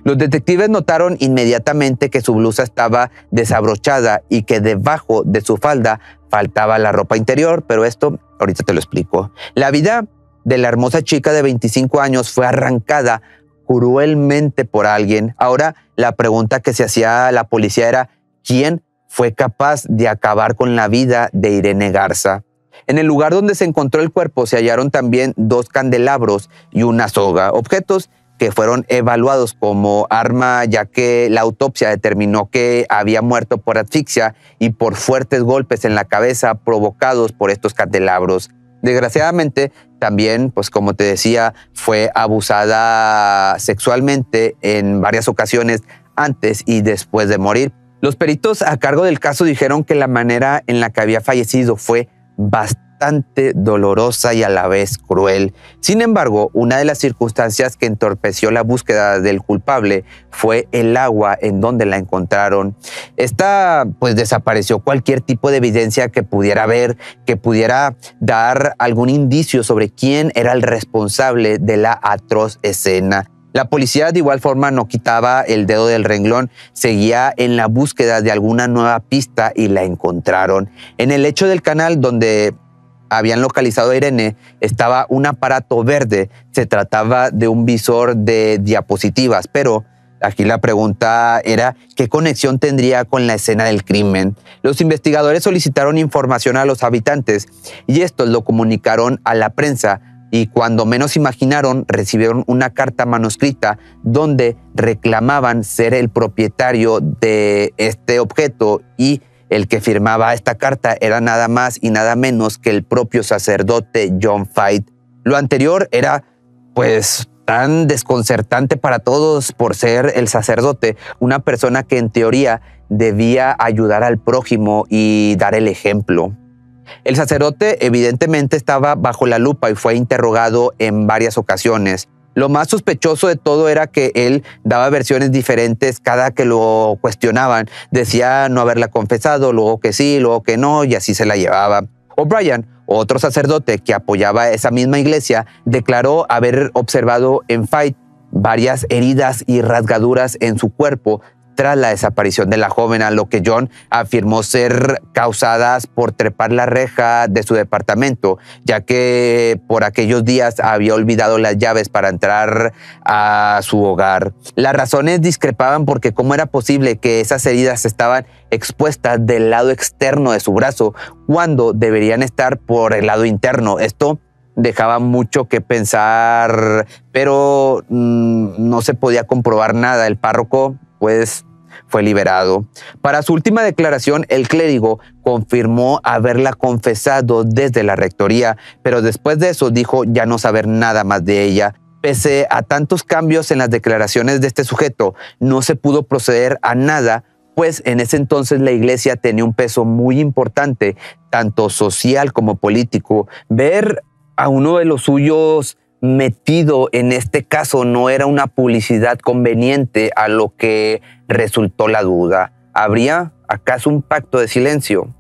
S4: Los detectives notaron inmediatamente que su blusa estaba desabrochada y que debajo de su falda faltaba la ropa interior, pero esto ahorita te lo explico. La vida de la hermosa chica de 25 años fue arrancada cruelmente por alguien. Ahora, la pregunta que se hacía la policía era: ¿quién fue capaz de acabar con la vida de Irene Garza? En el lugar donde se encontró el cuerpo se hallaron también 2 candelabros y una soga, objetos que fueron evaluados como arma, ya que la autopsia determinó que había muerto por asfixia y por fuertes golpes en la cabeza provocados por estos candelabros. Desgraciadamente, también, pues como te decía, fue abusada sexualmente en varias ocasiones antes y después de morir. Los peritos a cargo del caso dijeron que la manera en la que había fallecido fue bastante dolorosa y a la vez cruel. Sin embargo, una de las circunstancias que entorpeció la búsqueda del culpable fue el agua en donde la encontraron. Esta pues desapareció cualquier tipo de evidencia que pudiera haber, que pudiera dar algún indicio sobre quién era el responsable de la atroz escena. La policía de igual forma no quitaba el dedo del renglón, seguía en la búsqueda de alguna nueva pista y la encontraron. En el lecho del canal donde habían localizado a Irene estaba un aparato verde. Se trataba de un visor de diapositivas, pero aquí la pregunta era ¿qué conexión tendría con la escena del crimen? Los investigadores solicitaron información a los habitantes y estos lo comunicaron a la prensa. Y cuando menos imaginaron, recibieron una carta manuscrita donde reclamaban ser el propietario de este objeto, y el que firmaba esta carta era nada más y nada menos que el propio sacerdote John Fight. Lo anterior era pues tan desconcertante para todos por ser el sacerdote, una persona que en teoría debía ayudar al prójimo y dar el ejemplo. El sacerdote evidentemente estaba bajo la lupa y fue interrogado en varias ocasiones. Lo más sospechoso de todo era que él daba versiones diferentes cada que lo cuestionaban. Decía no haberla confesado, luego que sí, luego que no, y así se la llevaba. O'Brien, otro sacerdote que apoyaba esa misma iglesia, declaró haber observado en Faith varias heridas y rasgaduras en su cuerpo tras la desaparición de la joven, a lo que John afirmó ser causadas por trepar la reja de su departamento, ya que por aquellos días había olvidado las llaves para entrar a su hogar. Las razones discrepaban porque cómo era posible que esas heridas estaban expuestas del lado externo de su brazo cuando deberían estar por el lado interno. Esto dejaba mucho que pensar, pero no se podía comprobar nada. El párroco, pues, fue liberado. Para su última declaración, el clérigo confirmó haberla confesado desde la rectoría, pero después de eso dijo ya no saber nada más de ella. Pese a tantos cambios en las declaraciones de este sujeto, no se pudo proceder a nada, pues en ese entonces la iglesia tenía un peso muy importante, tanto social como político. Ver a uno de los suyos metido en este caso no era una publicidad conveniente, a lo que resultó la duda. ¿Habría acaso un pacto de silencio?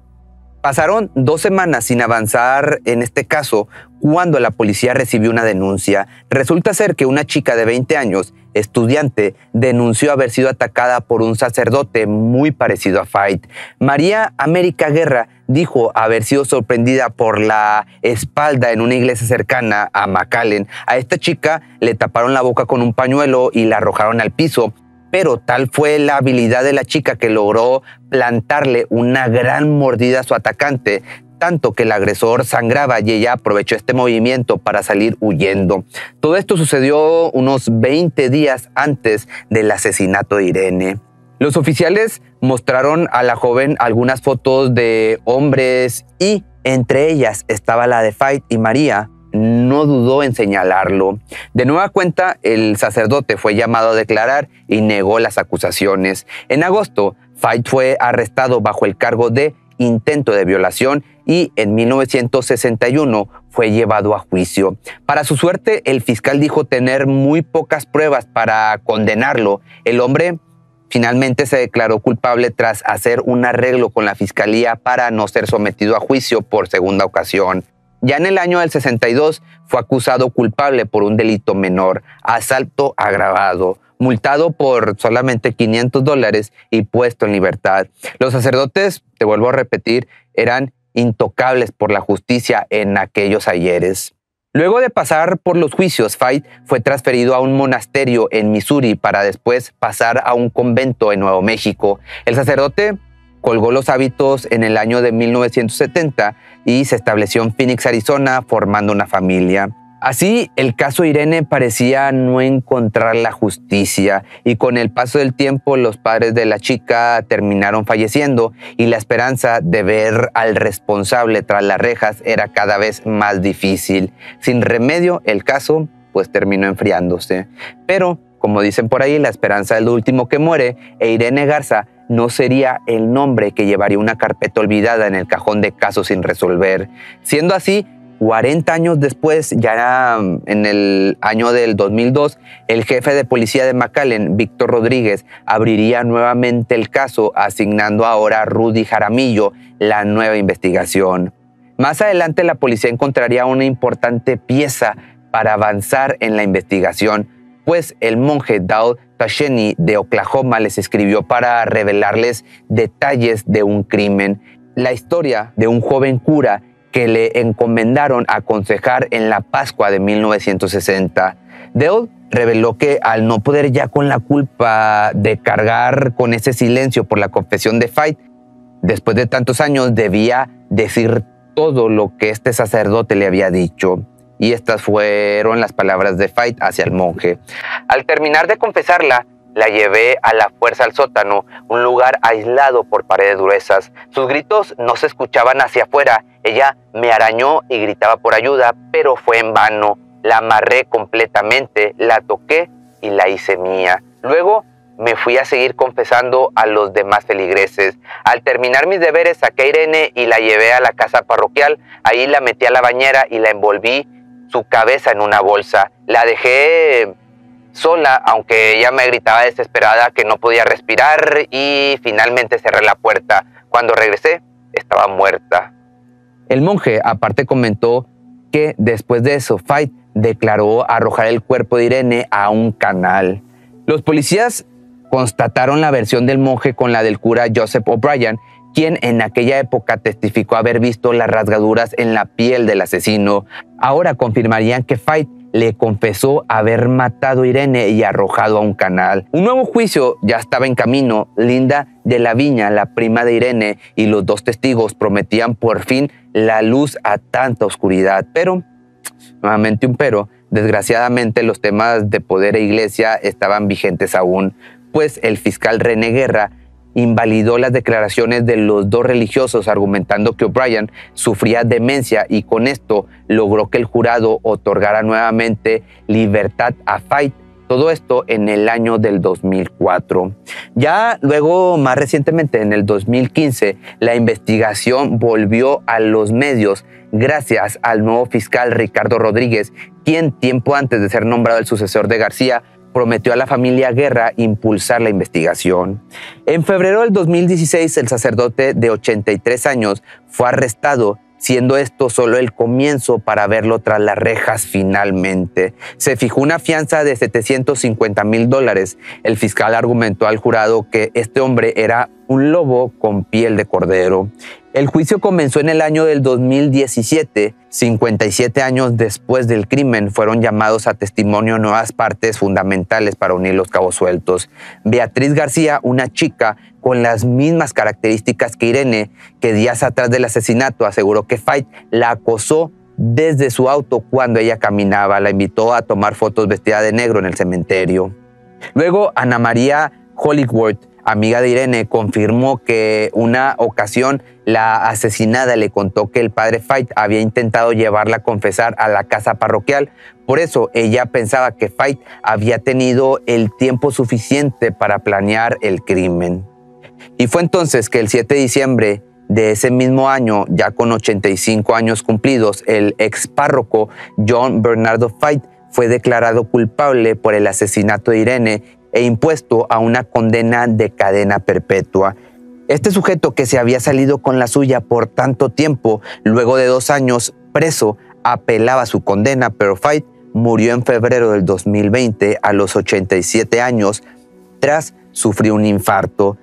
S4: Pasaron 2 semanas sin avanzar en este caso cuando la policía recibió una denuncia. Resulta ser que una chica de 20 años, estudiante, denunció haber sido atacada por un sacerdote muy parecido a Faith. María América Guerra dijo haber sido sorprendida por la espalda en una iglesia cercana a McAllen. A esta chica le taparon la boca con un pañuelo y la arrojaron al piso. Pero tal fue la habilidad de la chica que logró plantarle una gran mordida a su atacante, tanto que el agresor sangraba y ella aprovechó este movimiento para salir huyendo. Todo esto sucedió unos 20 días antes del asesinato de Irene. Los oficiales mostraron a la joven algunas fotos de hombres y entre ellas estaba la de Faith, y María no dudó en señalarlo. De nueva cuenta, el sacerdote fue llamado a declarar y negó las acusaciones. En agosto, Faith fue arrestado bajo el cargo de intento de violación y en 1961 fue llevado a juicio. Para su suerte, el fiscal dijo tener muy pocas pruebas para condenarlo. El hombre finalmente se declaró culpable tras hacer un arreglo con la fiscalía para no ser sometido a juicio por segunda ocasión. Ya en el año del 62 fue acusado culpable por un delito menor, asalto agravado, multado por solamente $500 y puesto en libertad. Los sacerdotes, te vuelvo a repetir, eran intocables por la justicia en aquellos ayeres. Luego de pasar por los juicios, Faith fue transferido a un monasterio en Missouri para después pasar a un convento en Nuevo México. El sacerdote colgó los hábitos en el año de 1970 y se estableció en Phoenix, Arizona, formando una familia. Así, el caso Irene parecía no encontrar la justicia y con el paso del tiempo los padres de la chica terminaron falleciendo y la esperanza de ver al responsable tras las rejas era cada vez más difícil. Sin remedio, el caso pues terminó enfriándose. Pero, como dicen por ahí, la esperanza es lo último que muere e Irene Garza no sería el nombre que llevaría una carpeta olvidada en el cajón de casos sin resolver. Siendo así, 40 años después, ya en el año del 2002, el jefe de policía de McAllen, Víctor Rodríguez, abriría nuevamente el caso, asignando ahora a Rudy Jaramillo la nueva investigación. Más adelante, la policía encontraría una importante pieza para avanzar en la investigación, pues el monje Dowd Tasheni de Oklahoma les escribió para revelarles detalles de un crimen, la historia de un joven cura que le encomendaron aconsejar en la Pascua de 1960. Dowd reveló que al no poder ya con la culpa de cargar con ese silencio por la confesión de Faith, después de tantos años debía decir todo lo que este sacerdote le había dicho. Y estas fueron las palabras de Faith hacia el monje. Al terminar de confesarla, la llevé a la fuerza al sótano, un lugar aislado por paredes gruesas. Sus gritos no se escuchaban hacia afuera. Ella me arañó y gritaba por ayuda, pero fue en vano. La amarré completamente, la toqué y la hice mía. Luego me fui a seguir confesando a los demás feligreses. Al terminar mis deberes, saqué a Irene y la llevé a la casa parroquial. Ahí la metí a la bañera y la envolví su cabeza en una bolsa. La dejé sola, aunque ella me gritaba desesperada que no podía respirar, y finalmente cerré la puerta. Cuando regresé, estaba muerta. El monje aparte comentó que después de eso, Fait declaró arrojar el cuerpo de Irene a un canal. Los policías constataron la versión del monje con la del cura Joseph O'Brien, quien en aquella época testificó haber visto las rasgaduras en la piel del asesino. Ahora confirmarían que Fait le confesó haber matado a Irene y arrojado a un canal. Un nuevo juicio ya estaba en camino. Linda de la Viña, la prima de Irene, y los dos testigos prometían por fin la luz a tanta oscuridad. Pero, nuevamente un pero, desgraciadamente los temas de poder e iglesia estaban vigentes aún, pues el fiscal René Guerra invalidó las declaraciones de los dos religiosos argumentando que O'Brien sufría demencia y con esto logró que el jurado otorgara nuevamente libertad a Fait. Todo esto en el año del 2004. Ya luego, más recientemente, en el 2015, la investigación volvió a los medios gracias al nuevo fiscal Ricardo Rodríguez, quien tiempo antes de ser nombrado el sucesor de García, prometió a la familia Guerra impulsar la investigación. En febrero del 2016, el sacerdote de 83 años fue arrestado, siendo esto solo el comienzo para verlo tras las rejas finalmente. Se fijó una fianza de $750,000. El fiscal argumentó al jurado que este hombre era un lobo con piel de cordero. El juicio comenzó en el año del 2017. 57 años después del crimen fueron llamados a testimonio nuevas partes fundamentales para unir los cabos sueltos. Beatriz García, una chica con las mismas características que Irene, que días atrás del asesinato aseguró que Fait la acosó desde su auto cuando ella caminaba. La invitó a tomar fotos vestida de negro en el cementerio. Luego, Ana María Hollingworth, amiga de Irene, confirmó que una ocasión la asesinada le contó que el padre Fait había intentado llevarla a confesar a la casa parroquial. Por eso ella pensaba que Fait había tenido el tiempo suficiente para planear el crimen. Y fue entonces que el 7 de diciembre de ese mismo año, ya con 85 años cumplidos, el ex párroco John Bernardo Fait fue declarado culpable por el asesinato de Irene e impuesto a una condena de cadena perpetua. Este sujeto, que se había salido con la suya por tanto tiempo, luego de 2 años preso, apelaba su condena, pero Fait murió en febrero del 2020 a los 87 años tras sufrir un infarto.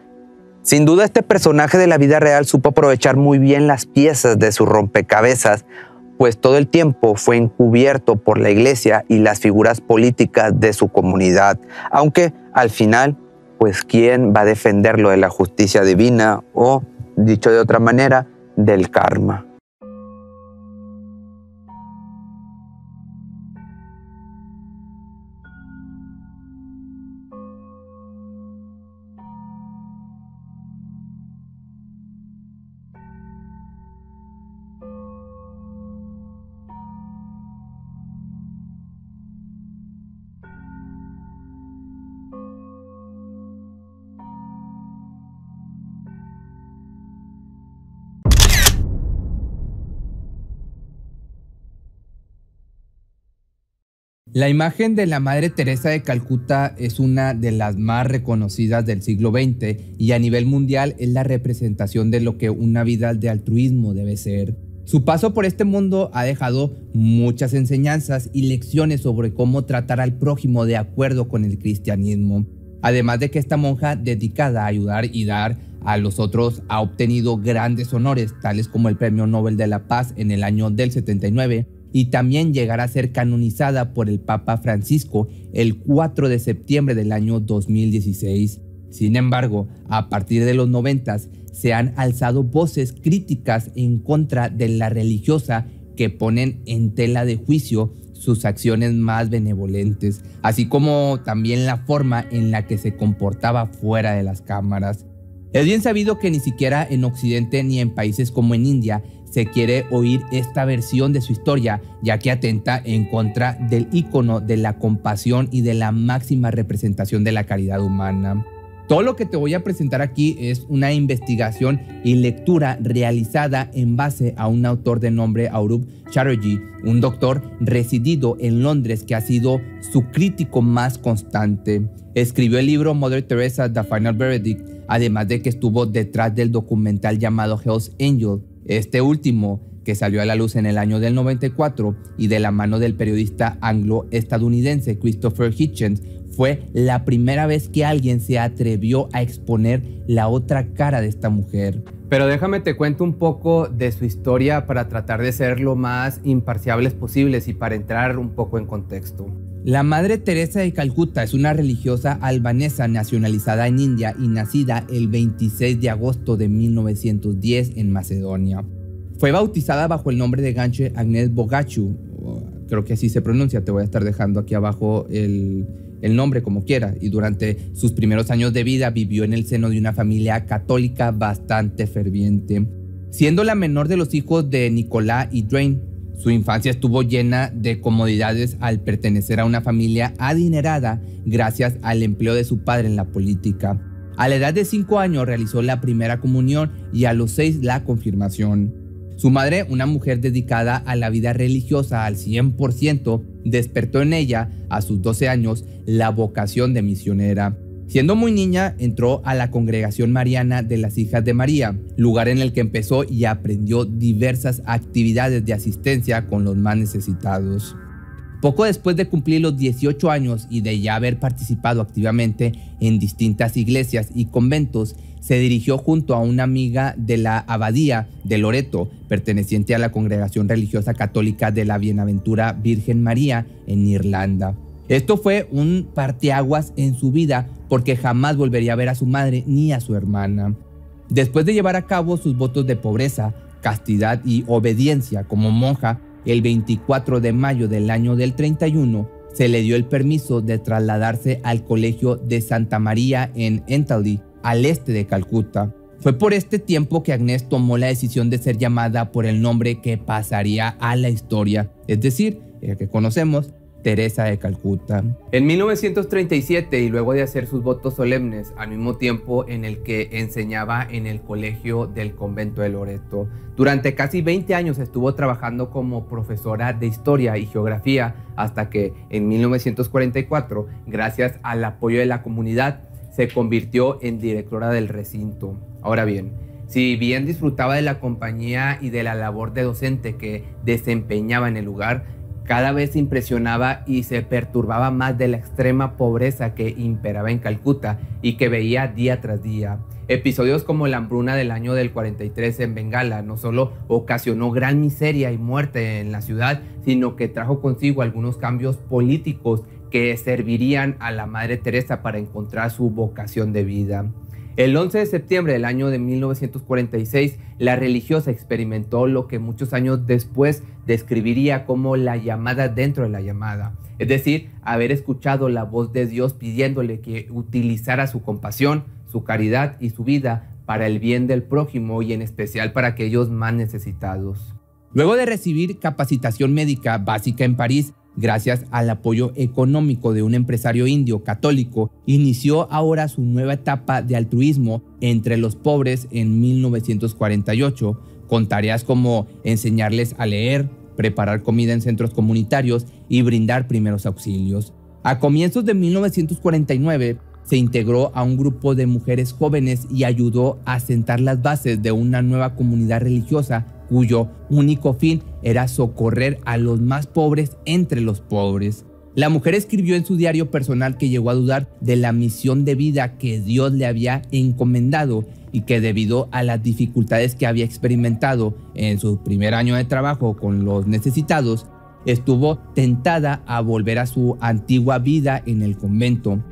S4: Sin duda, este personaje de la vida real supo aprovechar muy bien las piezas de su rompecabezas, pues todo el tiempo fue encubierto por la iglesia y las figuras políticas de su comunidad, aunque al final, pues ¿quién va a defenderlo de la justicia divina o, dicho de otra manera, del karma?
S1: La imagen de la Madre Teresa de Calcuta es una de las más reconocidas del siglo XX y a nivel mundial es la representación de lo que una vida de altruismo debe ser. Su paso por este mundo ha dejado muchas enseñanzas y lecciones sobre cómo tratar al prójimo de acuerdo con el cristianismo. Además de que esta monja dedicada a ayudar y dar a los otros ha obtenido grandes honores, tales como el Premio Nobel de la Paz en el año del 79, y también llegará a ser canonizada por el Papa Francisco el 4 de septiembre del año 2016. Sin embargo, a partir de los 90s se han alzado voces críticas en contra de la religiosa que ponen en tela de juicio sus acciones más benevolentes, así como también la forma en la que se comportaba fuera de las cámaras. Es bien sabido que ni siquiera en Occidente ni en países como en India se quiere oír esta versión de su historia, ya que atenta en contra del ícono de la compasión y de la máxima representación de la caridad humana. Todo lo que te voy a presentar aquí es una investigación y lectura realizada en base a un autor de nombre Arup Chatterjee, un doctor residido en Londres que ha sido su crítico más constante. Escribió el libro Mother Teresa, The Final Verdict, además de que estuvo detrás del documental llamado Hell's Angel. Este último que salió a la luz en el año del 94 y de la mano del periodista anglo-estadounidense Christopher Hitchens, fue la primera vez que alguien se atrevió a exponer la otra cara de esta mujer. Pero déjame te cuento un poco de su historia para tratar de ser lo más imparciales posibles y para entrar un poco en contexto. La Madre Teresa de Calcuta es una religiosa albanesa nacionalizada en India y nacida el 26 de agosto de 1910 en Macedonia. Fue bautizada bajo el nombre de Ganche Agnes Bogachu, creo que así se pronuncia, te voy a estar dejando aquí abajo el nombre como quiera, y durante sus primeros años de vida vivió en el seno de una familia católica bastante ferviente. Siendo la menor de los hijos de Nicolás y Drain, su infancia estuvo llena de comodidades al pertenecer a una familia adinerada gracias al empleo de su padre en la política. A la edad de 5 años realizó la primera comunión y a los 6 la confirmación. Su madre, una mujer dedicada a la vida religiosa al 100%, despertó en ella, a sus 12 años, la vocación de misionera. Siendo muy niña, entró a la Congregación Mariana de las Hijas de María, lugar en el que empezó y aprendió diversas actividades de asistencia con los más necesitados. Poco después de cumplir los 18 años y de ya haber participado activamente en distintas iglesias y conventos, se dirigió junto a una amiga de la abadía de Loreto, perteneciente a la Congregación Religiosa Católica de la Bienaventura Virgen María en Irlanda. Esto fue un parteaguas en su vida porque jamás volvería a ver a su madre ni a su hermana. Después de llevar a cabo sus votos de pobreza, castidad y obediencia como monja, el 24 de mayo del año del 31, se le dio el permiso de trasladarse al colegio de Santa María en Entaldi, al este de Calcuta. Fue por este tiempo que Agnes tomó la decisión de ser llamada por el nombre que pasaría a la historia, es decir, el que conocemos, Teresa de Calcuta. En 1937, y luego de hacer sus votos solemnes, al mismo tiempo en el que enseñaba en el colegio del convento de Loreto, durante casi 20 años estuvo trabajando como profesora de historia y geografía hasta que en 1944, gracias al apoyo de la comunidad, se convirtió en directora del recinto. Ahora bien, si bien disfrutaba de la compañía y de la labor de docente que desempeñaba en el lugar, cada vez se impresionaba y se perturbaba más de la extrema pobreza que imperaba en Calcuta y que veía día tras día. Episodios como la hambruna del año del 43 en Bengala no solo ocasionó gran miseria y muerte en la ciudad, sino que trajo consigo algunos cambios políticos que servirían a la Madre Teresa para encontrar su vocación de vida. El 11 de septiembre del año de 1946, la religiosa experimentó lo que muchos años después describiría como la llamada dentro de la llamada, es decir, haber escuchado la voz de Dios pidiéndole que utilizara su compasión, su caridad y su vida para el bien del prójimo y en especial para aquellos más necesitados. Luego de recibir capacitación médica básica en París, gracias al apoyo económico de un empresario indio católico, inició ahora su nueva etapa de altruismo entre los pobres en 1948, con tareas como enseñarles a leer, preparar comida en centros comunitarios y brindar primeros auxilios. A comienzos de 1949, se integró a un grupo de mujeres jóvenes y ayudó a sentar las bases de una nueva comunidad religiosa cuyo único fin era socorrer a los más pobres entre los pobres. La mujer escribió en su diario personal que llegó a dudar de la misión de vida que Dios le había encomendado y que debido a las dificultades que había experimentado en su primer año de trabajo con los necesitados, estuvo tentada a volver a su antigua vida en el convento.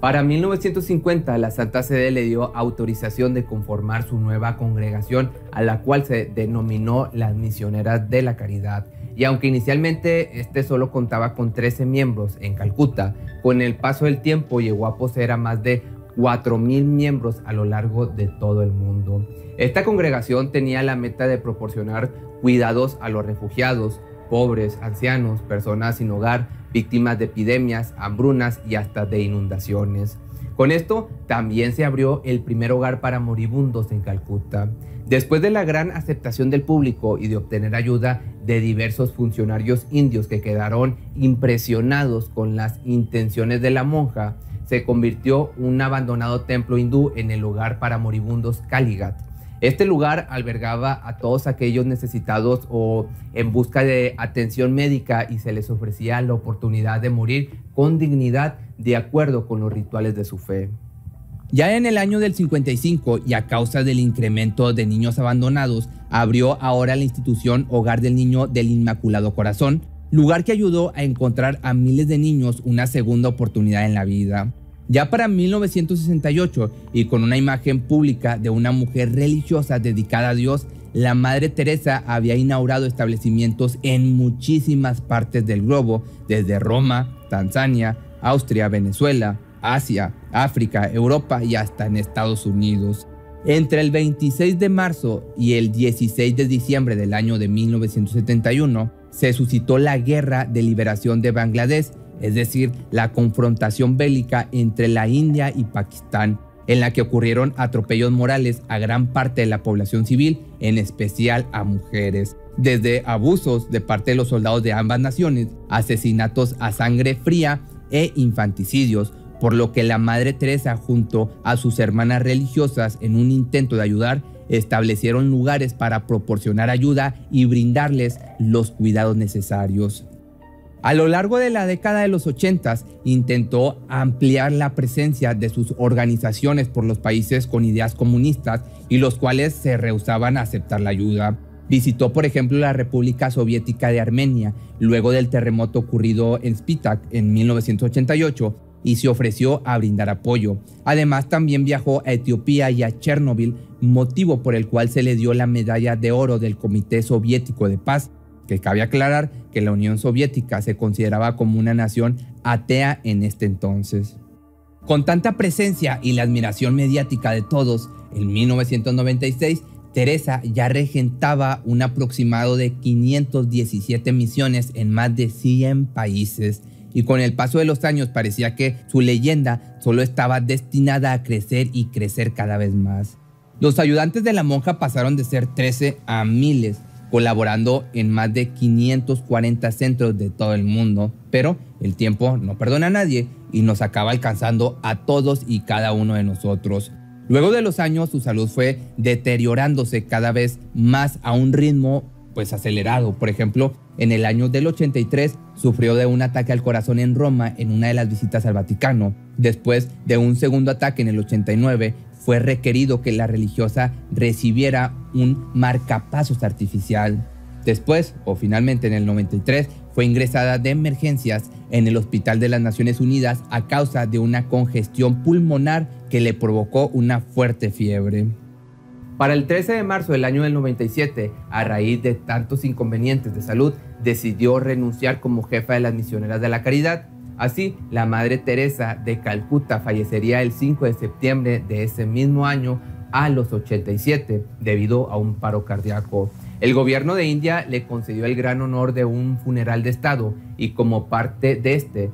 S1: Para 1950, la Santa Sede le dio autorización de conformar su nueva congregación, a la cual se denominó las Misioneras de la Caridad. Y aunque inicialmente este solo contaba con 13 miembros en Calcuta, con el paso del tiempo llegó a poseer a más de 4,000 miembros a lo largo de todo el mundo. Esta congregación tenía la meta de proporcionar cuidados a los refugiados, pobres, ancianos, personas sin hogar, víctimas de epidemias, hambrunas y hasta de inundaciones. Con esto también se abrió el primer hogar para moribundos en Calcuta. Después de la gran aceptación del público y de obtener ayuda de diversos funcionarios indios que quedaron impresionados con las intenciones de la monja, se convirtió un abandonado templo hindú en el hogar para moribundos Kaligat. Este lugar albergaba a todos aquellos necesitados o en busca de atención médica y se les ofrecía la oportunidad de morir con dignidad de acuerdo con los rituales de su fe. Ya en el año del 55 y a causa del incremento de niños abandonados, abrió ahora la institución Hogar del Niño del Inmaculado Corazón, lugar que ayudó a encontrar a miles de niños una segunda oportunidad en la vida. Ya para 1968, y con una imagen pública de una mujer religiosa dedicada a Dios, la Madre Teresa había inaugurado establecimientos en muchísimas partes del globo, desde Roma, Tanzania, Austria, Venezuela, Asia, África, Europa y hasta en Estados Unidos. Entre el 26 de marzo y el 16 de diciembre del año de 1971, se suscitó la Guerra de Liberación de Bangladesh, es decir, la confrontación bélica entre la India y Pakistán, en la que ocurrieron atropellos morales a gran parte de la población civil, en especial a mujeres. Desde abusos de parte de los soldados de ambas naciones, asesinatos a sangre fría e infanticidios, por lo que la Madre Teresa junto a sus hermanas religiosas en un intento de ayudar, establecieron lugares para proporcionar ayuda y brindarles los cuidados necesarios. A lo largo de la década de los 80 intentó ampliar la presencia de sus organizaciones por los países con ideas comunistas y los cuales se rehusaban a aceptar la ayuda. Visitó, por ejemplo, la República Soviética de Armenia luego del terremoto ocurrido en Spitak en 1988 y se ofreció a brindar apoyo. Además, también viajó a Etiopía y a Chernobyl, motivo por el cual se le dio la medalla de oro del Comité Soviético de Paz, que cabe aclarar que la Unión Soviética se consideraba como una nación atea en este entonces. Con tanta presencia y la admiración mediática de todos, en 1996, Teresa ya regentaba un aproximado de 517 misiones en más de 100 países, y con el paso de los años parecía que su leyenda solo estaba destinada a crecer y crecer cada vez más. Los ayudantes de la monja pasaron de ser 13 a miles, colaborando en más de 540 centros de todo el mundo, pero el tiempo no perdona a nadie y nos acaba alcanzando a todos y cada uno de nosotros. Luego de los años, su salud fue deteriorándose cada vez más a un ritmo acelerado. Por ejemplo, en el año del 83 sufrió de un ataque al corazón en Roma en una de las visitas al Vaticano. Después de un segundo ataque en el 89, fue requerido que la religiosa recibiera un marcapasos artificial. Después, o finalmente en el 93, fue ingresada de emergencias en el Hospital de las Naciones Unidas a causa de una congestión pulmonar que le provocó una fuerte fiebre. Para el 13 de marzo del año del 97, a raíz de tantos inconvenientes de salud, decidió renunciar como jefa de las Misioneras de la Caridad. Así, la Madre Teresa de Calcuta fallecería el 5 de septiembre de ese mismo año a los 87 debido a un paro cardíaco. El gobierno de India le concedió el gran honor de un funeral de Estado y como parte de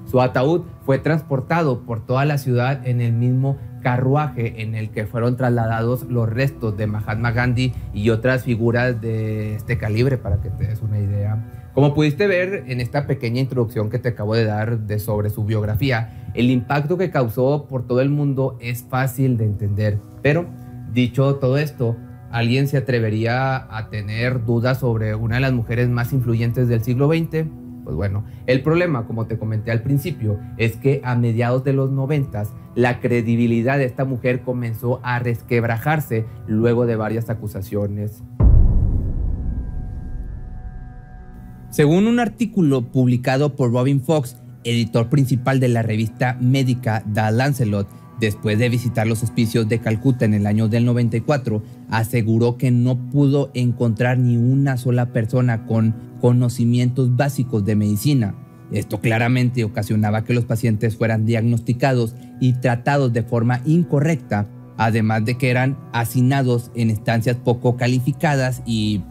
S1: su ataúd fue transportado por toda la ciudad en el mismo carruaje en el que fueron trasladados los restos de Mahatma Gandhi y otras figuras de este calibre, para que te des una idea. Como pudiste ver en esta pequeña introducción que te acabo de dar sobre su biografía, el impacto que causó por todo el mundo es fácil de entender. Pero, dicho todo esto, ¿alguien se atrevería a tener dudas sobre una de las mujeres más influyentes del siglo XX? Pues bueno, el problema, como te comenté al principio, es que a mediados de los 90 la credibilidad de esta mujer comenzó a resquebrajarse luego de varias acusaciones. Según un artículo publicado por Robin Fox, editor principal de la revista médica The Lancelot, después de visitar los hospicios de Calcuta en el año del 94, aseguró que no pudo encontrar ni una sola persona con conocimientos básicos de medicina. Esto claramente ocasionaba que los pacientes fueran diagnosticados y tratados de forma incorrecta, además de que eran hacinados en estancias poco calificadas y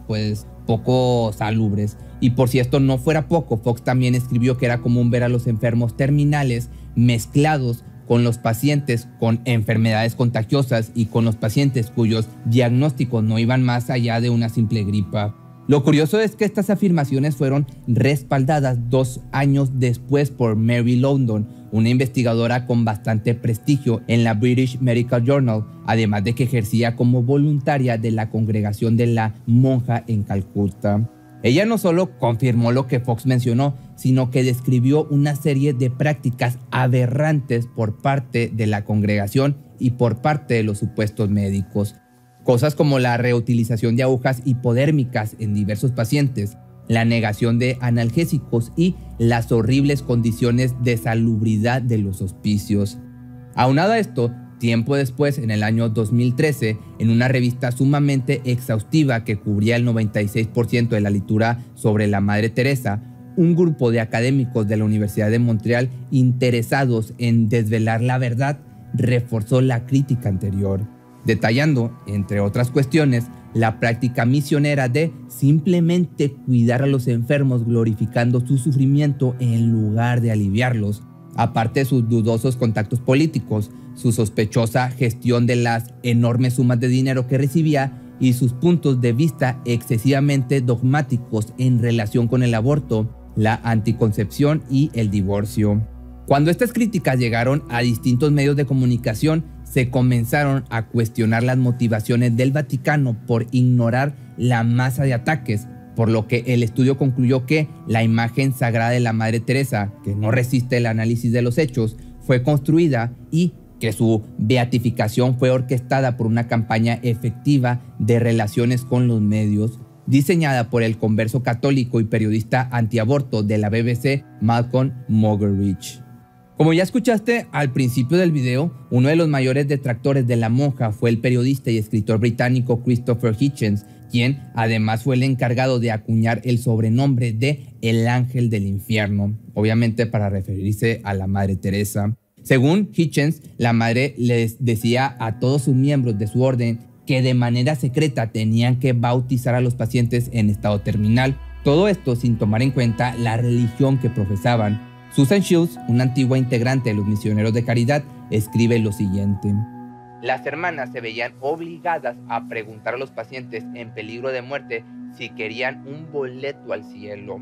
S1: poco salubres. Y por si esto no fuera poco, Fox también escribió que era común ver a los enfermos terminales mezclados con los pacientes con enfermedades contagiosas y con los pacientes cuyos diagnósticos no iban más allá de una simple gripa. Lo curioso es que estas afirmaciones fueron respaldadas 2 años después por Mary London, una investigadora con bastante prestigio en la British Medical Journal, además de que ejercía como voluntaria de la congregación de la monja en Calcuta. Ella no solo confirmó lo que Fox mencionó, sino que describió una serie de prácticas aberrantes por parte de la congregación y por parte de los supuestos médicos. Cosas como la reutilización de agujas hipodérmicas en diversos pacientes, la negación de analgésicos y las horribles condiciones de salubridad de los hospicios. Aunado a esto, tiempo después, en el año 2013, en una revista sumamente exhaustiva que cubría el 96% de la literatura sobre la Madre Teresa, un grupo de académicos de la Universidad de Montreal interesados en desvelar la verdad reforzó la crítica anterior, detallando, entre otras cuestiones, la práctica misionera de simplemente cuidar a los enfermos glorificando su sufrimiento en lugar de aliviarlos, aparte de sus dudosos contactos políticos, su sospechosa gestión de las enormes sumas de dinero que recibía y sus puntos de vista excesivamente dogmáticos en relación con el aborto, la anticoncepción y el divorcio. Cuando estas críticas llegaron a distintos medios de comunicación, se comenzaron a cuestionar las motivaciones del Vaticano por ignorar la masa de ataques, por lo que el estudio concluyó que la imagen sagrada de la Madre Teresa, que no resiste el análisis de los hechos, fue construida y que su beatificación fue orquestada por una campaña efectiva de relaciones con los medios, diseñada por el converso católico y periodista antiaborto de la BBC, Malcolm Muggeridge. Como ya escuchaste al principio del video, uno de los mayores detractores de la monja fue el periodista y escritor británico Christopher Hitchens, quien además fue el encargado de acuñar el sobrenombre de El Ángel del Infierno, obviamente para referirse a la Madre Teresa. Según Hitchens, la madre les decía a todos sus miembros de su orden que de manera secreta tenían que bautizar a los pacientes en estado terminal, todo esto sin tomar en cuenta la religión que profesaban. Susan Shields, una antigua integrante de los misioneros de caridad, escribe lo siguiente: las hermanas se veían obligadas a preguntar a los pacientes en peligro de muerte si querían un boleto al cielo.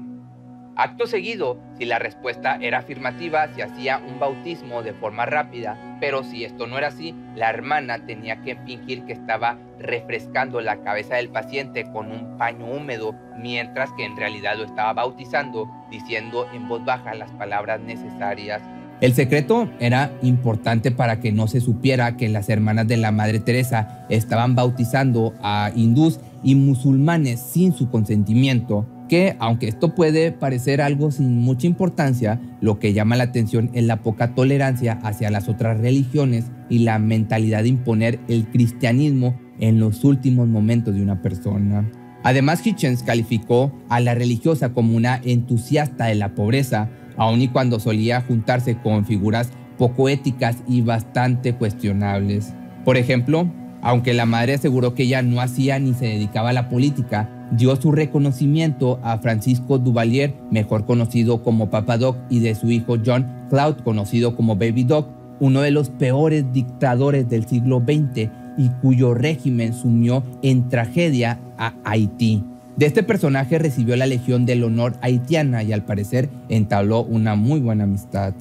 S1: Acto seguido, si la respuesta era afirmativa, se hacía un bautismo de forma rápida, pero si esto no era así, la hermana tenía que fingir que estaba refrescando la cabeza del paciente con un paño húmedo, mientras que en realidad lo estaba bautizando, diciendo en voz baja las palabras necesarias. El secreto era importante para que no se supiera que las hermanas de la Madre Teresa estaban bautizando a hindús y musulmanes sin su consentimiento, que aunque esto puede parecer algo sin mucha importancia, lo que llama la atención es la poca tolerancia hacia las otras religiones y la mentalidad de imponer el cristianismo en los últimos momentos de una persona. Además, Hitchens calificó a la religiosa como una entusiasta de la pobreza, aun y cuando solía juntarse con figuras poco éticas y bastante cuestionables. Por ejemplo, aunque la madre aseguró que ella no hacía ni se dedicaba a la política, dio su reconocimiento a Francisco Duvalier, mejor conocido como Papa Doc, y de su hijo John Cloud, conocido como Baby Doc, uno de los peores dictadores del siglo XX y cuyo régimen sumió en tragedia a Haití. De este personaje recibió la Legión del Honor haitiana y al parecer entabló una muy buena amistad.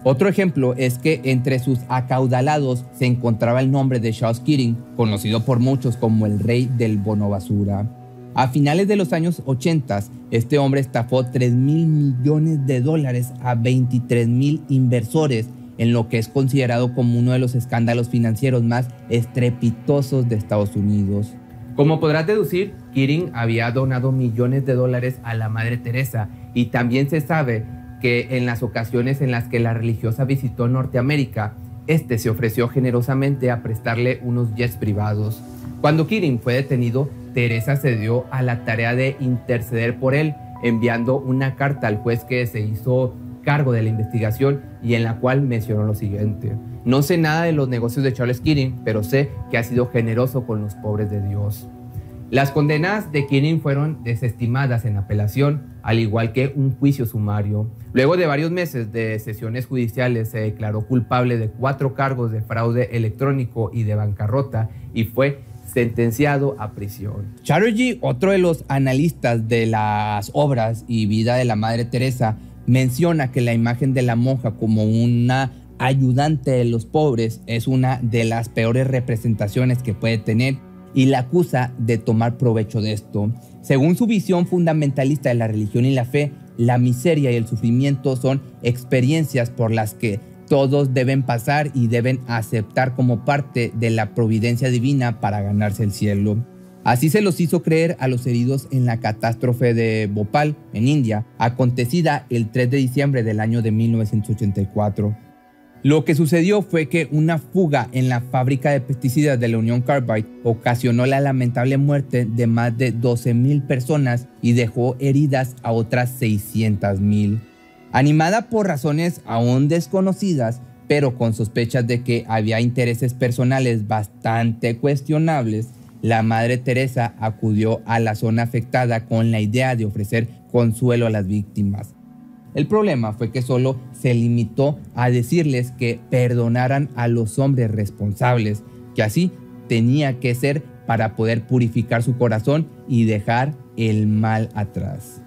S1: Otro ejemplo es que entre sus acaudalados se encontraba el nombre de Charles Keating, conocido por muchos como el rey del bono basura. A finales de los años 80, este hombre estafó $3,000 millones a 23,000 inversores, en lo que es considerado como uno de los escándalos financieros más estrepitosos de Estados Unidos. Como podrás deducir, Keating había donado millones de dólares a la Madre Teresa, y también se sabe que en las ocasiones en las que la religiosa visitó Norteamérica, este se ofreció generosamente a prestarle unos jets privados. Cuando Keating fue detenido, Teresa se dio a la tarea de interceder por él, enviando una carta al juez que se hizo cargo de la investigación y en la cual mencionó lo siguiente: no sé nada de los negocios de Charles Keating, pero sé que ha sido generoso con los pobres de Dios. Las condenas de Keating fueron desestimadas en apelación, al igual que un juicio sumario. Luego de varios meses de sesiones judiciales, se declaró culpable de 4 cargos de fraude electrónico y de bancarrota y fue sentenciado a prisión. Chatterjee, otro de los analistas de las obras y vida de la Madre Teresa, menciona que la imagen de la monja como una ayudante de los pobres es una de las peores representaciones que puede tener y la acusa de tomar provecho de esto. Según su visión fundamentalista de la religión y la fe, la miseria y el sufrimiento son experiencias por las que todos deben pasar y deben aceptar como parte de la providencia divina para ganarse el cielo. Así se los hizo creer a los heridos en la catástrofe de Bhopal, en India, acontecida el 3 de diciembre del año de 1984. Lo que sucedió fue que una fuga en la fábrica de pesticidas de la Union Carbide ocasionó la lamentable muerte de más de 12,000 personas y dejó heridas a otras 600,000. Animada por razones aún desconocidas, pero con sospechas de que había intereses personales bastante cuestionables, la Madre Teresa acudió a la zona afectada con la idea de ofrecer consuelo a las víctimas. El problema fue que solo se limitó a decirles que perdonaran a los hombres responsables, que así tenía que ser para poder purificar su corazón y dejar el mal atrás.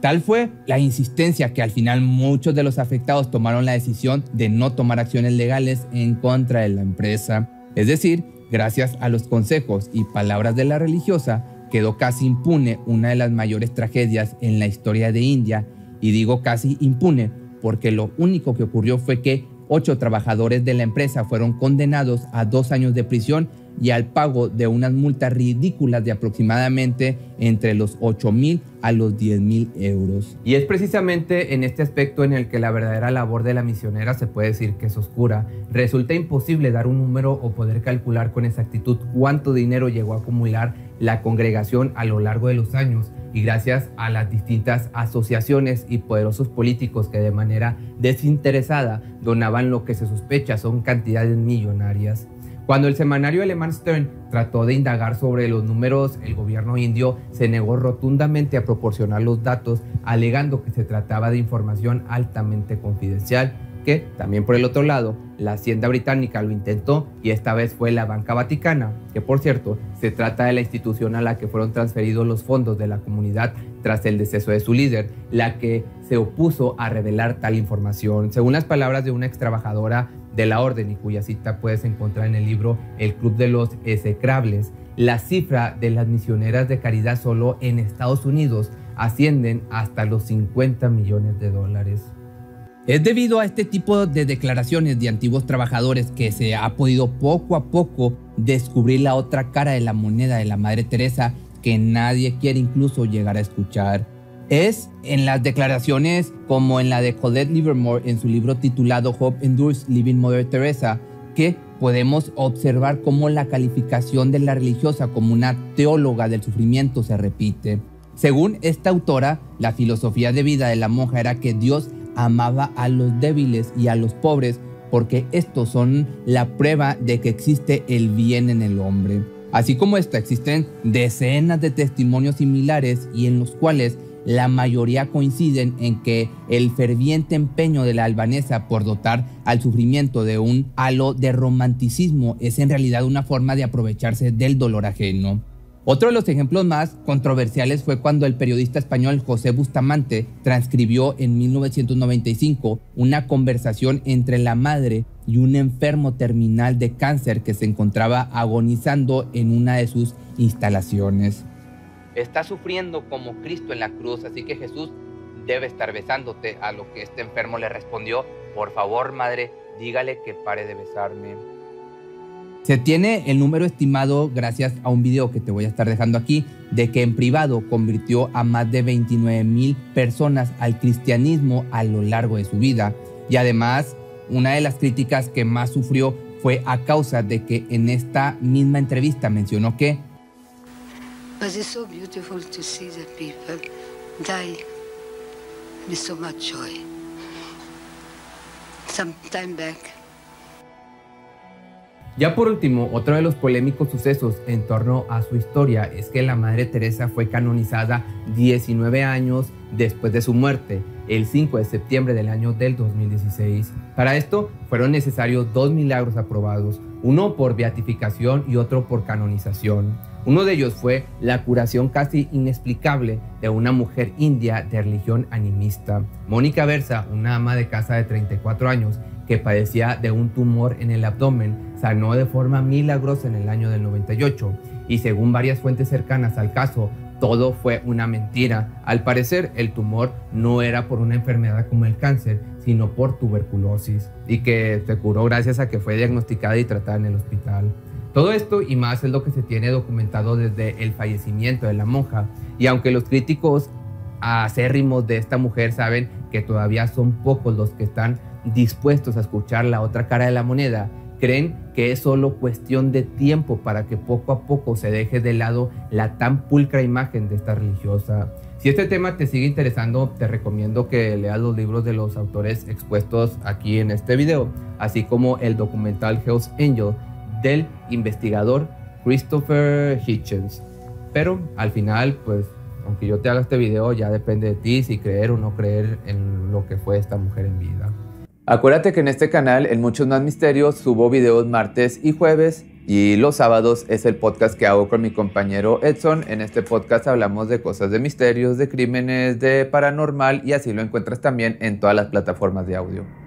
S1: Tal fue la insistencia que al final muchos de los afectados tomaron la decisión de no tomar acciones legales en contra de la empresa. Es decir, gracias a los consejos y palabras de la religiosa, quedó casi impune una de las mayores tragedias en la historia de India. Y digo casi impune porque lo único que ocurrió fue que 8 trabajadores de la empresa fueron condenados a 2 años de prisión y al pago de unas multas ridículas de aproximadamente entre los 8,000 a los 10,000 euros. Y es precisamente en este aspecto en el que la verdadera labor de la misionera se puede decir que es oscura. Resulta imposible dar un número o poder calcular con exactitud cuánto dinero llegó a acumular la congregación a lo largo de los años, y gracias a las distintas asociaciones y poderosos políticos que de manera desinteresada donaban lo que se sospecha son cantidades millonarias. Cuando el semanario alemán Stern trató de indagar sobre los números, el gobierno indio se negó rotundamente a proporcionar los datos, alegando que se trataba de información altamente confidencial, que también por el otro lado, la Hacienda británica lo intentó y esta vez fue la Banca Vaticana, que por cierto, se trata de la institución a la que fueron transferidos los fondos de la comunidad tras el deceso de su líder, la que se opuso a revelar tal información. Según las palabras de una ex trabajadora de la orden y cuya cita puedes encontrar en el libro El Club de los Execrables, la cifra de las misioneras de caridad solo en Estados Unidos ascienden hasta los 50 millones de dólares. Es debido a este tipo de declaraciones de antiguos trabajadores que se ha podido poco a poco descubrir la otra cara de la moneda de la Madre Teresa que nadie quiere incluso llegar a escuchar. Es en las declaraciones como en la de Colette Livermore en su libro titulado Hope Endures, Living Mother Teresa, que podemos observar cómo la calificación de la religiosa como una teóloga del sufrimiento se repite. Según esta autora, la filosofía de vida de la monja era que Dios amaba a los débiles y a los pobres porque estos son la prueba de que existe el bien en el hombre. Así como esta, existen decenas de testimonios similares y en los cuales la mayoría coinciden en que el ferviente empeño de la albanesa por dotar al sufrimiento de un halo de romanticismo es en realidad una forma de aprovecharse del dolor ajeno. Otro de los ejemplos más controversiales fue cuando el periodista español José Bustamante transcribió en 1995 una conversación entre la madre y un enfermo terminal de cáncer que se encontraba agonizando en una de sus instalaciones. Está sufriendo como Cristo en la cruz, así que Jesús debe estar besándote, a lo que este enfermo le respondió: por favor, madre, dígale que pare de besarme. Se tiene el número estimado, gracias a un video que te voy a estar dejando aquí, de que en privado convirtió a más de 29,000 personas al cristianismo a lo largo de su vida. Y además, una de las críticas que más sufrió fue a causa de que en esta misma entrevista mencionó que
S5: But it's so beautiful to see the people die with so much joy. Some time back.
S1: Ya por último, otro de los polémicos sucesos en torno a su historia es que la Madre Teresa fue canonizada 19 años después de su muerte, el 5 de septiembre del año del 2016. Para esto fueron necesarios 2 milagros aprobados. uno por beatificación y otro por canonización. Uno de ellos fue la curación casi inexplicable de una mujer india de religión animista. Mónica Versa, una ama de casa de 34 años que padecía de un tumor en el abdomen, sanó de forma milagrosa en el año del 98 y según varias fuentes cercanas al caso, todo fue una mentira. Al parecer, el tumor no era por una enfermedad como el cáncer, sino por tuberculosis y que se curó gracias a que fue diagnosticada y tratada en el hospital. Todo esto y más es lo que se tiene documentado desde el fallecimiento de la monja, y aunque los críticos acérrimos de esta mujer saben que todavía son pocos los que están dispuestos a escuchar la otra cara de la moneda, creen que es solo cuestión de tiempo para que poco a poco se deje de lado la tan pulcra imagen de esta religiosa. Si este tema te sigue interesando, te recomiendo que leas los libros de los autores expuestos aquí en este video, así como el documental Hell's Angel del investigador Christopher Hitchens. Pero al final, pues, aunque yo te haga este video, ya depende de ti si creer o no creer en lo que fue esta mujer en vida. Acuérdate que en este canal, en Muchos Más Misterios, subo videos martes y jueves, y los sábados es el podcast que hago con mi compañero Edson. En este podcast hablamos de cosas de misterios, de crímenes, de paranormal, y así lo encuentras también en todas las plataformas de audio.